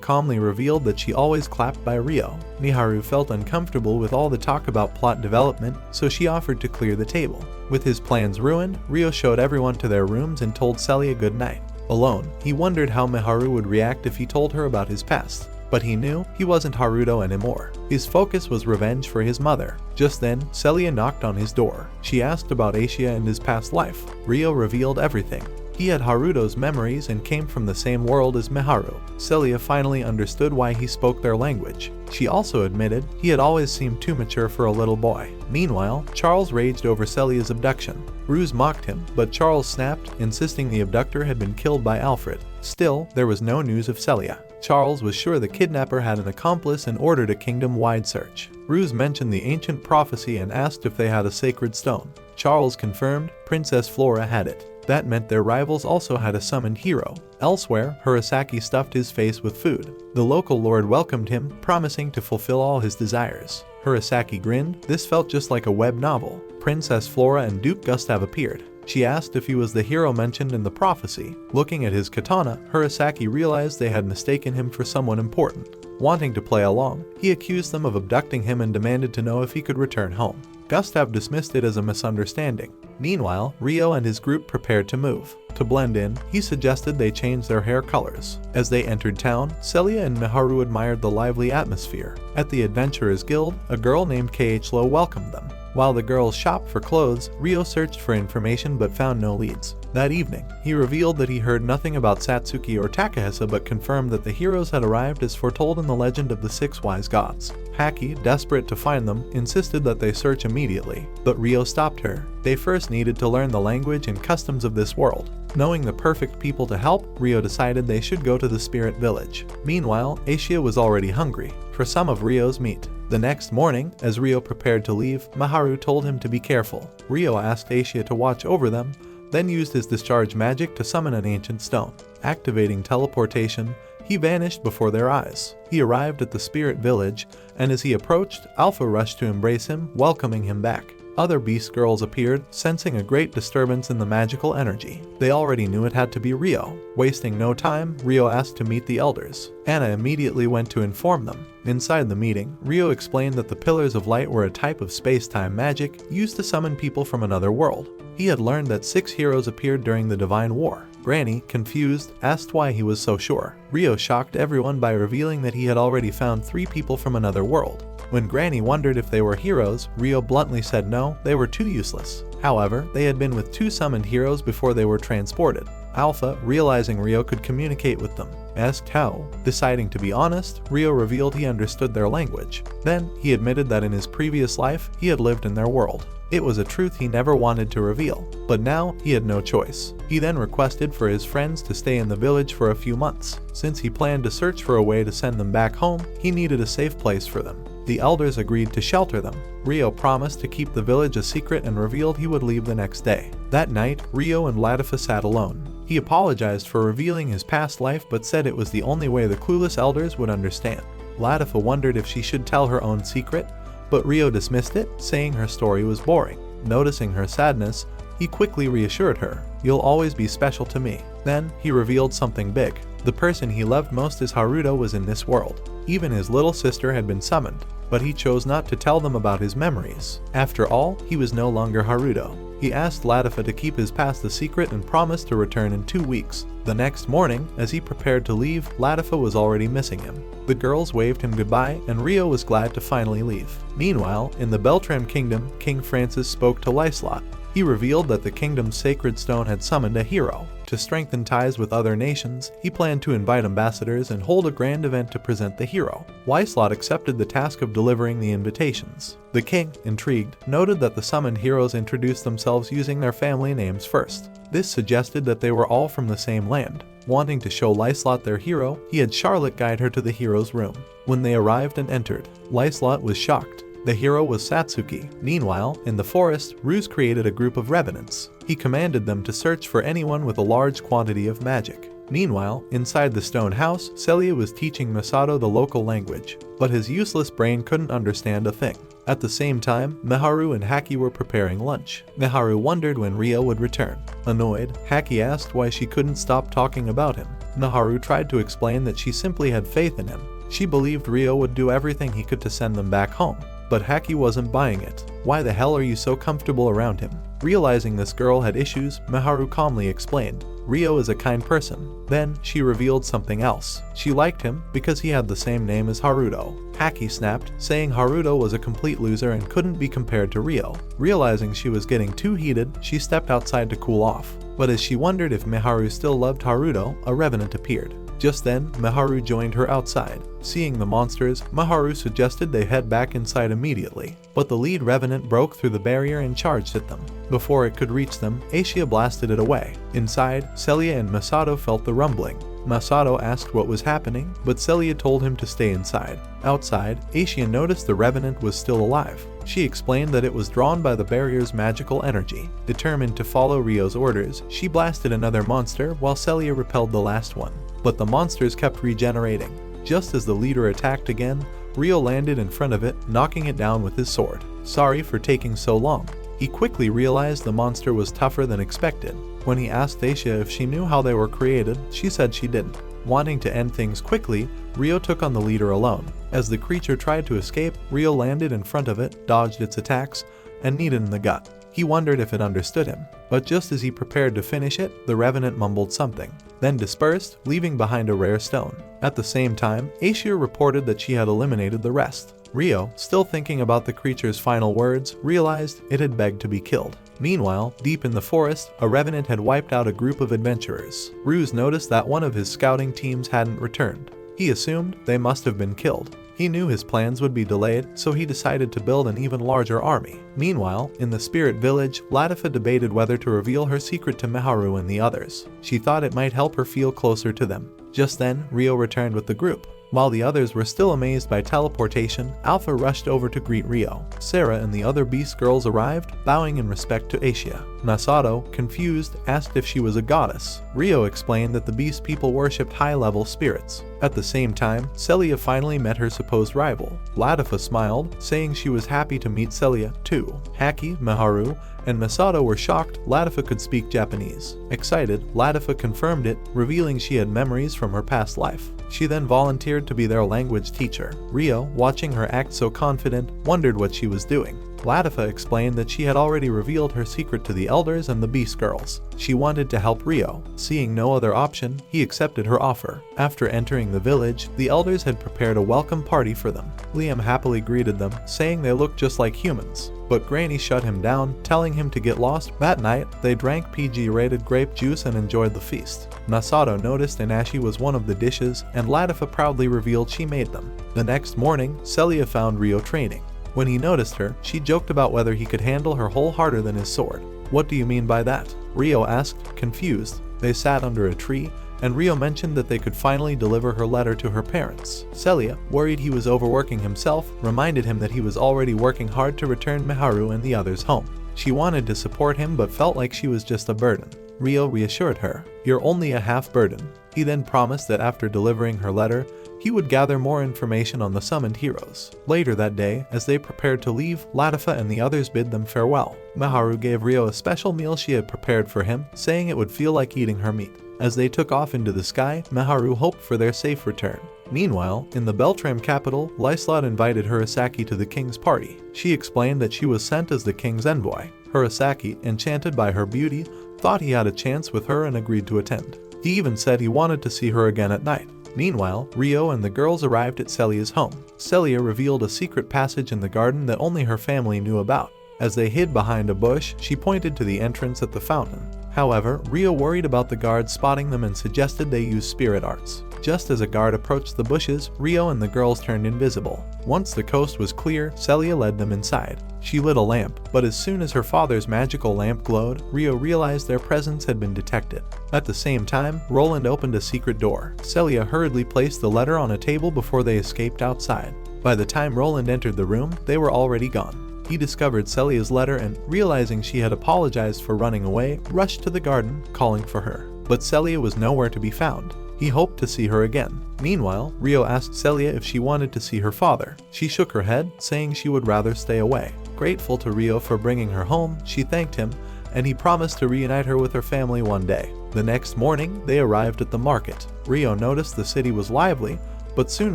calmly revealed that she always clapped by Ryo. Miharu felt uncomfortable with all the talk about plot development, so she offered to clear the table. With his plans ruined, Ryo showed everyone to their rooms and told Celia goodnight. Alone, he wondered how Miharu would react if he told her about his past. But he knew he wasn't Haruto anymore. His focus was revenge for his mother. Just then, Celia knocked on his door. She asked about Aishia and his past life. Ryo revealed everything. He had Haruto's memories and came from the same world as Miharu. Celia finally understood why he spoke their language. She also admitted he had always seemed too mature for a little boy. Meanwhile, Charles raged over Celia's abduction. Ruse mocked him, but Charles snapped, insisting the abductor had been killed by Alfred. Still, there was no news of Celia. Charles was sure the kidnapper had an accomplice and ordered a kingdom-wide search. Ruse mentioned the ancient prophecy and asked if they had a sacred stone. Charles confirmed Princess Flora had it. That meant their rivals also had a summoned hero. Elsewhere, Hirosaki stuffed his face with food. The local lord welcomed him, promising to fulfill all his desires. Hirosaki grinned. This felt just like a web novel. Princess Flora and Duke Gustav appeared. She asked if he was the hero mentioned in the prophecy. Looking at his katana, Hirosaki realized they had mistaken him for someone important. Wanting to play along, he accused them of abducting him and demanded to know if he could return home. Gustav dismissed it as a misunderstanding. Meanwhile, Rio and his group prepared to move. To blend in, he suggested they change their hair colors. As they entered town, Celia and Miharu admired the lively atmosphere. At the Adventurers Guild, a girl named Keiichiro welcomed them. While the girls shopped for clothes, Rio searched for information but found no leads. That evening, he revealed that he heard nothing about Satsuki or Takahisa but confirmed that the heroes had arrived as foretold in the legend of the 6 wise gods. Haki, desperate to find them, insisted that they search immediately, but Rio stopped her. They first needed to learn the language and customs of this world. Knowing the perfect people to help, Rio decided they should go to the spirit village. Meanwhile, Aishia was already hungry for some of Rio's meat. The next morning, as Rio prepared to leave, Miharu told him to be careful. Rio asked Aishia to watch over them, then used his discharge magic to summon an ancient stone. Activating teleportation, he vanished before their eyes. He arrived at the spirit village, and as he approached, Alpha rushed to embrace him, welcoming him back. Other beast girls appeared, sensing a great disturbance in the magical energy. They already knew it had to be Rio. Wasting no time, Rio asked to meet the elders. Anna immediately went to inform them. Inside the meeting, Rio explained that the Pillars of Light were a type of space-time magic used to summon people from another world. He had learned that 6 heroes appeared during the Divine War. Granny, confused, asked why he was so sure. Rio shocked everyone by revealing that he had already found 3 people from another world. When Granny wondered if they were heroes, Rio bluntly said no, they were too useless. However, they had been with 2 summoned heroes before they were transported. Alpha, realizing Rio could communicate with them, asked how. Deciding to be honest, Rio revealed he understood their language. Then, he admitted that in his previous life, he had lived in their world. It was a truth he never wanted to reveal, but now he had no choice. He then requested for his friends to stay in the village for a few months. Since he planned to search for a way to send them back home, he needed a safe place for them. The elders agreed to shelter them. Rio promised to keep the village a secret and revealed he would leave the next day. That night, Rio and Latifa sat alone. He apologized for revealing his past life but said it was the only way the clueless elders would understand. Latifa wondered if she should tell her own secret, but Rio dismissed it, saying her story was boring. Noticing her sadness, he quickly reassured her, "You'll always be special to me." Then, he revealed something big. The person he loved most as Haruto was in this world. Even his little sister had been summoned, but he chose not to tell them about his memories. After all, he was no longer Haruto. He asked Latifa to keep his past a secret and promised to return in 2 weeks. The next morning, as he prepared to leave, Latifa was already missing him. The girls waved him goodbye, and Rio was glad to finally leave. Meanwhile, in the Beltrum Kingdom, King Francis spoke to Lyslot. He revealed that the kingdom's sacred stone had summoned a hero. To strengthen ties with other nations, he planned to invite ambassadors and hold a grand event to present the hero. Lyslot accepted the task of delivering the invitations. The king, intrigued, noted that the summoned heroes introduced themselves using their family names first. This suggested that they were all from the same land. Wanting to show Lyslot their hero, he had Charlotte guide her to the hero's room. When they arrived and entered, Lyslot was shocked. The hero was Satsuki. Meanwhile, in the forest, Ruse created a group of revenants. He commanded them to search for anyone with a large quantity of magic. Meanwhile, inside the stone house, Celia was teaching Masato the local language, but his useless brain couldn't understand a thing. At the same time, Miharu and Haki were preparing lunch. Miharu wondered when Rio would return. Annoyed, Haki asked why she couldn't stop talking about him. Miharu tried to explain that she simply had faith in him. She believed Rio would do everything he could to send them back home. But Haki wasn't buying it. "Why the hell are you so comfortable around him?" Realizing this girl had issues, Miharu calmly explained, "Rio is a kind person." Then, she revealed something else. She liked him because he had the same name as Haruto. Haki snapped, saying Haruto was a complete loser and couldn't be compared to Rio. Realizing she was getting too heated, she stepped outside to cool off. But as she wondered if Miharu still loved Haruto, a revenant appeared. Just then, Miharu joined her outside. Seeing the monsters, Miharu suggested they head back inside immediately. But the lead revenant broke through the barrier and charged at them. Before it could reach them, Aishia blasted it away. Inside, Celia and Masato felt the rumbling. Masato asked what was happening, but Celia told him to stay inside. Outside, Aishia noticed the revenant was still alive. She explained that it was drawn by the barrier's magical energy. Determined to follow Rio's orders, she blasted another monster while Celia repelled the last one. But the monsters kept regenerating. Just as the leader attacked again, Rio landed in front of it, knocking it down with his sword. Sorry for taking so long. He quickly realized the monster was tougher than expected. When he asked Aishia if she knew how they were created, she said she didn't. Wanting to end things quickly, Rio took on the leader alone. As the creature tried to escape, Rio landed in front of it, dodged its attacks, and kneed it in the gut. He wondered if it understood him, but just as he prepared to finish it, the revenant mumbled something, then dispersed, leaving behind a rare stone. At the same time, Aishia reported that she had eliminated the rest. Rio, still thinking about the creature's final words, realized it had begged to be killed. Meanwhile, deep in the forest, a revenant had wiped out a group of adventurers. Ruse noticed that one of his scouting teams hadn't returned. He assumed they must have been killed. He knew his plans would be delayed, so he decided to build an even larger army. Meanwhile, in the spirit village, Latifa debated whether to reveal her secret to Miharu and the others. She thought it might help her feel closer to them. Just then, Rio returned with the group. While the others were still amazed by teleportation, Alpha rushed over to greet Rio. Sarah and the other beast girls arrived, bowing in respect to Aishia. Masato, confused, asked if she was a goddess. Rio explained that the beast people worshipped high-level spirits. At the same time, Celia finally met her supposed rival. Latifa smiled, saying she was happy to meet Celia, too. Haki, Miharu, and Masato were shocked Latifa could speak Japanese. Excited, Latifa confirmed it, revealing she had memories from her past life. She then volunteered to be their language teacher. Rio, watching her act so confident, wondered what she was doing. Latifa explained that she had already revealed her secret to the elders and the beast girls. She wanted to help Rio. Seeing no other option, he accepted her offer. After entering the village, the elders had prepared a welcome party for them. Liam happily greeted them, saying they looked just like humans. But Granny shut him down, telling him to get lost. That night, they drank PG-rated grape juice and enjoyed the feast. Masato noticed Inashi was one of the dishes, and Latifa proudly revealed she made them. The next morning, Celia found Rio training. When he noticed her, she joked about whether he could handle her hole harder than his sword. "What do you mean by that?" Rio asked, confused. They sat under a tree, and Rio mentioned that they could finally deliver her letter to her parents. Celia, worried he was overworking himself, reminded him that he was already working hard to return Miharu and the others home. She wanted to support him but felt like she was just a burden. Rio reassured her, "You're only a half burden." He then promised that after delivering her letter, he would gather more information on the summoned heroes. Later that day, as they prepared to leave, Latifa and the others bid them farewell. Miharu gave Rio a special meal she had prepared for him, saying it would feel like eating her meat. As they took off into the sky, Miharu hoped for their safe return. Meanwhile, in the Beltrum capital, Lyslot invited Hirosaki to the king's party. She explained that she was sent as the king's envoy. Hirosaki, enchanted by her beauty, thought he had a chance with her and agreed to attend. He even said he wanted to see her again at night. Meanwhile, Rio and the girls arrived at Celia's home. Celia revealed a secret passage in the garden that only her family knew about. As they hid behind a bush, she pointed to the entrance at the fountain. However, Rio worried about the guards spotting them and suggested they use spirit arts. Just as a guard approached the bushes, Rio and the girls turned invisible. Once the coast was clear, Celia led them inside. She lit a lamp, but as soon as her father's magical lamp glowed, Rio realized their presence had been detected. At the same time, Roland opened a secret door. Celia hurriedly placed the letter on a table before they escaped outside. By the time Roland entered the room, they were already gone. He discovered Celia's letter and, realizing she had apologized for running away, rushed to the garden, calling for her. But Celia was nowhere to be found. He hoped to see her again. Meanwhile, Rio asked Celia if she wanted to see her father. She shook her head, saying she would rather stay away. Grateful to Rio for bringing her home, she thanked him, and he promised to reunite her with her family one day. The next morning, they arrived at the market. Rio noticed the city was lively, but soon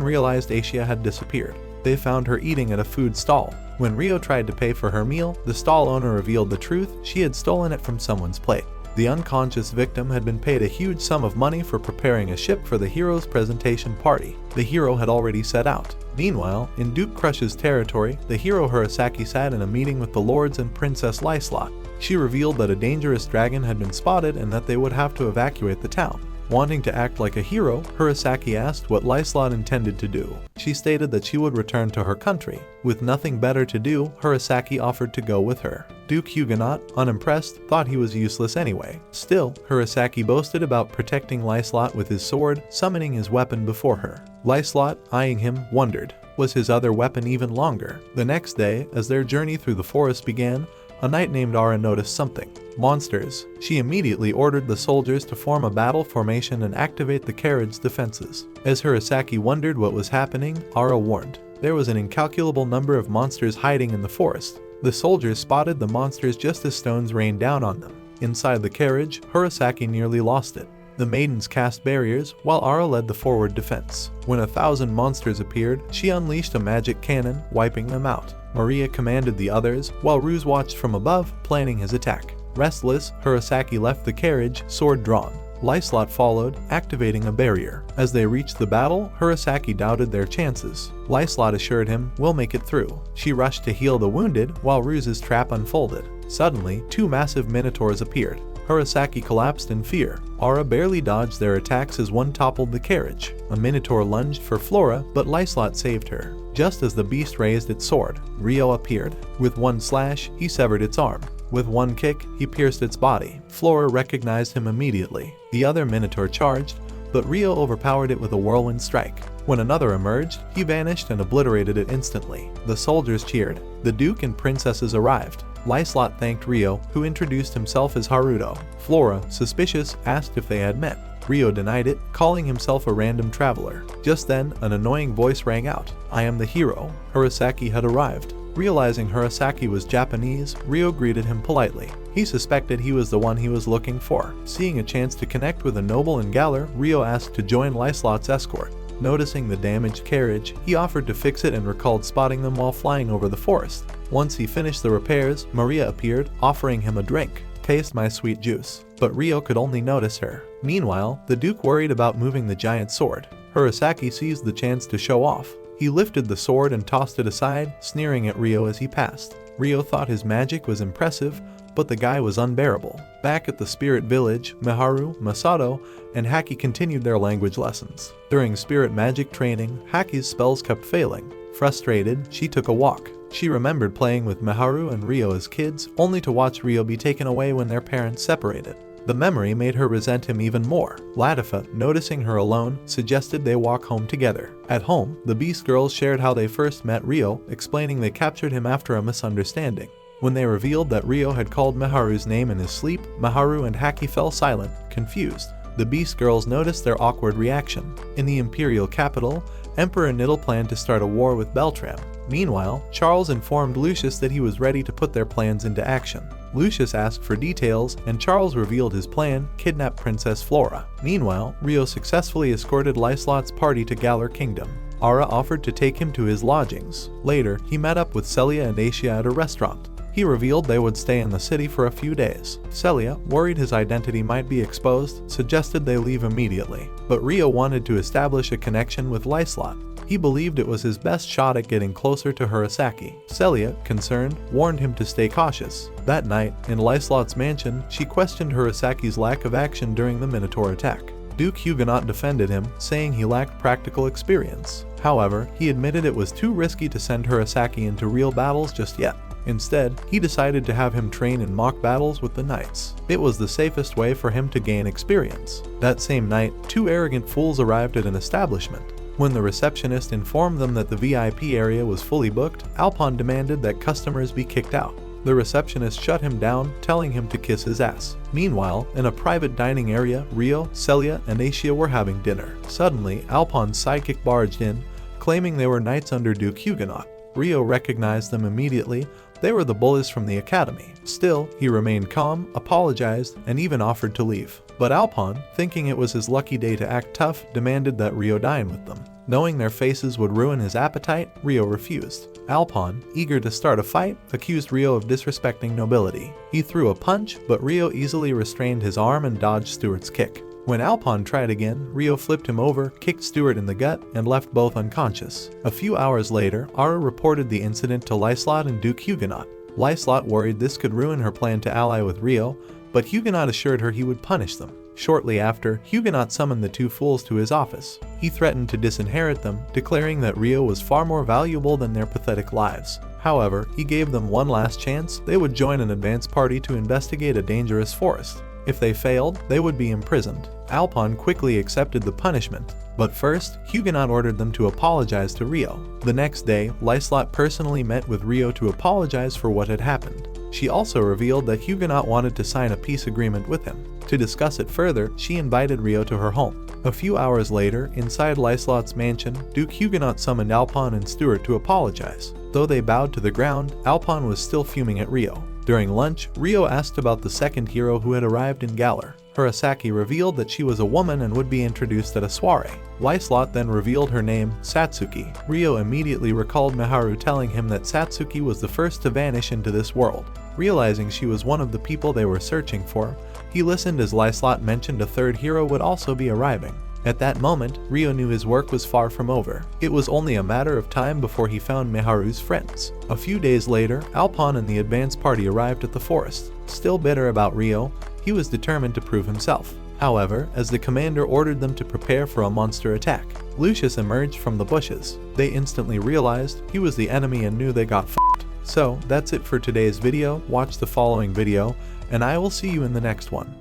realized Aishia had disappeared. They found her eating at a food stall. When Rio tried to pay for her meal, the stall owner revealed the truth: she had stolen it from someone's plate. The unconscious victim had been paid a huge sum of money for preparing a ship for the hero's presentation party. The hero had already set out. Meanwhile, in Duke Crush's territory, the hero Hirosaki sat in a meeting with the lords and Princess Lyslot. She revealed that a dangerous dragon had been spotted and that they would have to evacuate the town. Wanting to act like a hero, Hirosaki asked what Lyslot intended to do. She stated that she would return to her country. With nothing better to do, Hirosaki offered to go with her. Duke Huguenot, unimpressed, thought he was useless anyway. Still, Hirosaki boasted about protecting Lyslot with his sword, summoning his weapon before her. Lyslot, eyeing him, wondered, was his other weapon even longer? The next day, as their journey through the forest began, a knight named Ara noticed something. Monsters. She immediately ordered the soldiers to form a battle formation and activate the carriage defenses. As Hirosaki wondered what was happening, Ara warned. There was an incalculable number of monsters hiding in the forest. The soldiers spotted the monsters just as stones rained down on them. Inside the carriage, Hirosaki nearly lost it. The maidens cast barriers, while Ara led the forward defense. When 1,000 monsters appeared, she unleashed a magic cannon, wiping them out. Maria commanded the others, while Ruse watched from above, planning his attack. Restless, Hirosaki left the carriage, sword drawn. Lyslot followed, activating a barrier. As they reached the battle, Hirosaki doubted their chances. Lyslot assured him, "We'll make it through." She rushed to heal the wounded, while Ruse's trap unfolded. Suddenly, two massive minotaurs appeared. Hirosaki collapsed in fear. Aura barely dodged their attacks as one toppled the carriage. A minotaur lunged for Flora, but Lyslot saved her. Just as the beast raised its sword, Rio appeared. With one slash, he severed its arm. With one kick, he pierced its body. Flora recognized him immediately. The other minotaur charged, but Rio overpowered it with a whirlwind strike. When another emerged, he vanished and obliterated it instantly. The soldiers cheered. The Duke and princesses arrived. Lyslot thanked Rio, who introduced himself as Haruto. Flora, suspicious, asked if they had met. Rio denied it, calling himself a random traveler. Just then, an annoying voice rang out. "I am the hero." Hirosaki had arrived. Realizing Hirosaki was Japanese, Rio greeted him politely. He suspected he was the one he was looking for. Seeing a chance to connect with a noble in Galar, Rio asked to join Lyslot's escort. Noticing the damaged carriage, he offered to fix it and recalled spotting them while flying over the forest. Once he finished the repairs, Maria appeared, offering him a drink. "Taste my sweet juice." But Rio could only notice her. Meanwhile, the Duke worried about moving the giant sword. Hirosaki seized the chance to show off. He lifted the sword and tossed it aside, sneering at Rio as he passed. Rio thought his magic was impressive, but the guy was unbearable. Back at the spirit village, Miharu, Masato, and Haki continued their language lessons. During spirit magic training, Haki's spells kept failing. Frustrated, she took a walk. She remembered playing with Miharu and Rio as kids, only to watch Rio be taken away when their parents separated. The memory made her resent him even more. Latifa, noticing her alone, suggested they walk home together. At home, the Beast Girls shared how they first met Rio, explaining they captured him after a misunderstanding. When they revealed that Rio had called Miharu's name in his sleep, Miharu and Haki fell silent, confused. The Beast Girls noticed their awkward reaction. In the imperial capital, Emperor Niddle planned to start a war with Beltrum. Meanwhile, Charles informed Lucius that he was ready to put their plans into action. Lucius asked for details, and Charles revealed his plan: kidnap Princess Flora. Meanwhile, Rio successfully escorted Lyslot's party to Galar Kingdom. Aura offered to take him to his lodgings. Later, he met up with Celia and Aishia at a restaurant. He revealed they would stay in the city for a few days. Celia, worried his identity might be exposed, suggested they leave immediately. But Rio wanted to establish a connection with Lyslot. He believed it was his best shot at getting closer to Hirosaki. Celia, concerned, warned him to stay cautious. That night, in Lyslot's mansion, she questioned Hirosaki's lack of action during the Minotaur attack. Duke Huguenot defended him, saying he lacked practical experience. However, he admitted it was too risky to send Hirosaki into real battles just yet. Instead, he decided to have him train in mock battles with the knights. It was the safest way for him to gain experience. That same night, two arrogant fools arrived at an establishment. When the receptionist informed them that the VIP area was fully booked, Alpon demanded that customers be kicked out. The receptionist shut him down, telling him to kiss his ass. Meanwhile, in a private dining area, Rio, Celia, and Aishia were having dinner. Suddenly, Alpon's sidekick barged in, claiming they were knights under Duke Huguenot. Rio recognized them immediately. They were the bullies from the academy. Still, he remained calm, apologized, and even offered to leave. But Alpon, thinking it was his lucky day to act tough, demanded that Rio dine with them. Knowing their faces would ruin his appetite, Rio refused. Alpon, eager to start a fight, accused Rio of disrespecting nobility. He threw a punch, but Rio easily restrained his arm and dodged Stuart's kick. When Alpon tried again, Rio flipped him over, kicked Stuart in the gut, and left both unconscious. A few hours later, Aura reported the incident to Lyslot and Duke Huguenot. Lyslot worried this could ruin her plan to ally with Rio, but Huguenot assured her he would punish them. Shortly after, Huguenot summoned the two fools to his office. He threatened to disinherit them, declaring that Rio was far more valuable than their pathetic lives. However, he gave them one last chance. They would join an advance party to investigate a dangerous forest. If they failed, they would be imprisoned. Alpon quickly accepted the punishment. But first, Huguenot ordered them to apologize to Rio. The next day, Lyslot personally met with Rio to apologize for what had happened. She also revealed that Huguenot wanted to sign a peace agreement with him. To discuss it further, she invited Rio to her home. A few hours later, inside Lyslot's mansion, Duke Huguenot summoned Alpon and Stuart to apologize. Though they bowed to the ground, Alpon was still fuming at Rio. During lunch, Rio asked about the second hero who had arrived in Galar. Hirosaki revealed that she was a woman and would be introduced at a soiree. Lyslot then revealed her name, Satsuki. Ryo immediately recalled Miharu telling him that Satsuki was the first to vanish into this world. Realizing she was one of the people they were searching for, he listened as Lyslot mentioned a third hero would also be arriving. At that moment, Ryo knew his work was far from over. It was only a matter of time before he found Miharu's friends. A few days later, Alpon and the advance party arrived at the forest. Still bitter about Ryo, he was determined to prove himself. However, as the commander ordered them to prepare for a monster attack, Lucius emerged from the bushes. They instantly realized he was the enemy and knew they got f***ed. So, that's it for today's video. Watch the following video, and I will see you in the next one.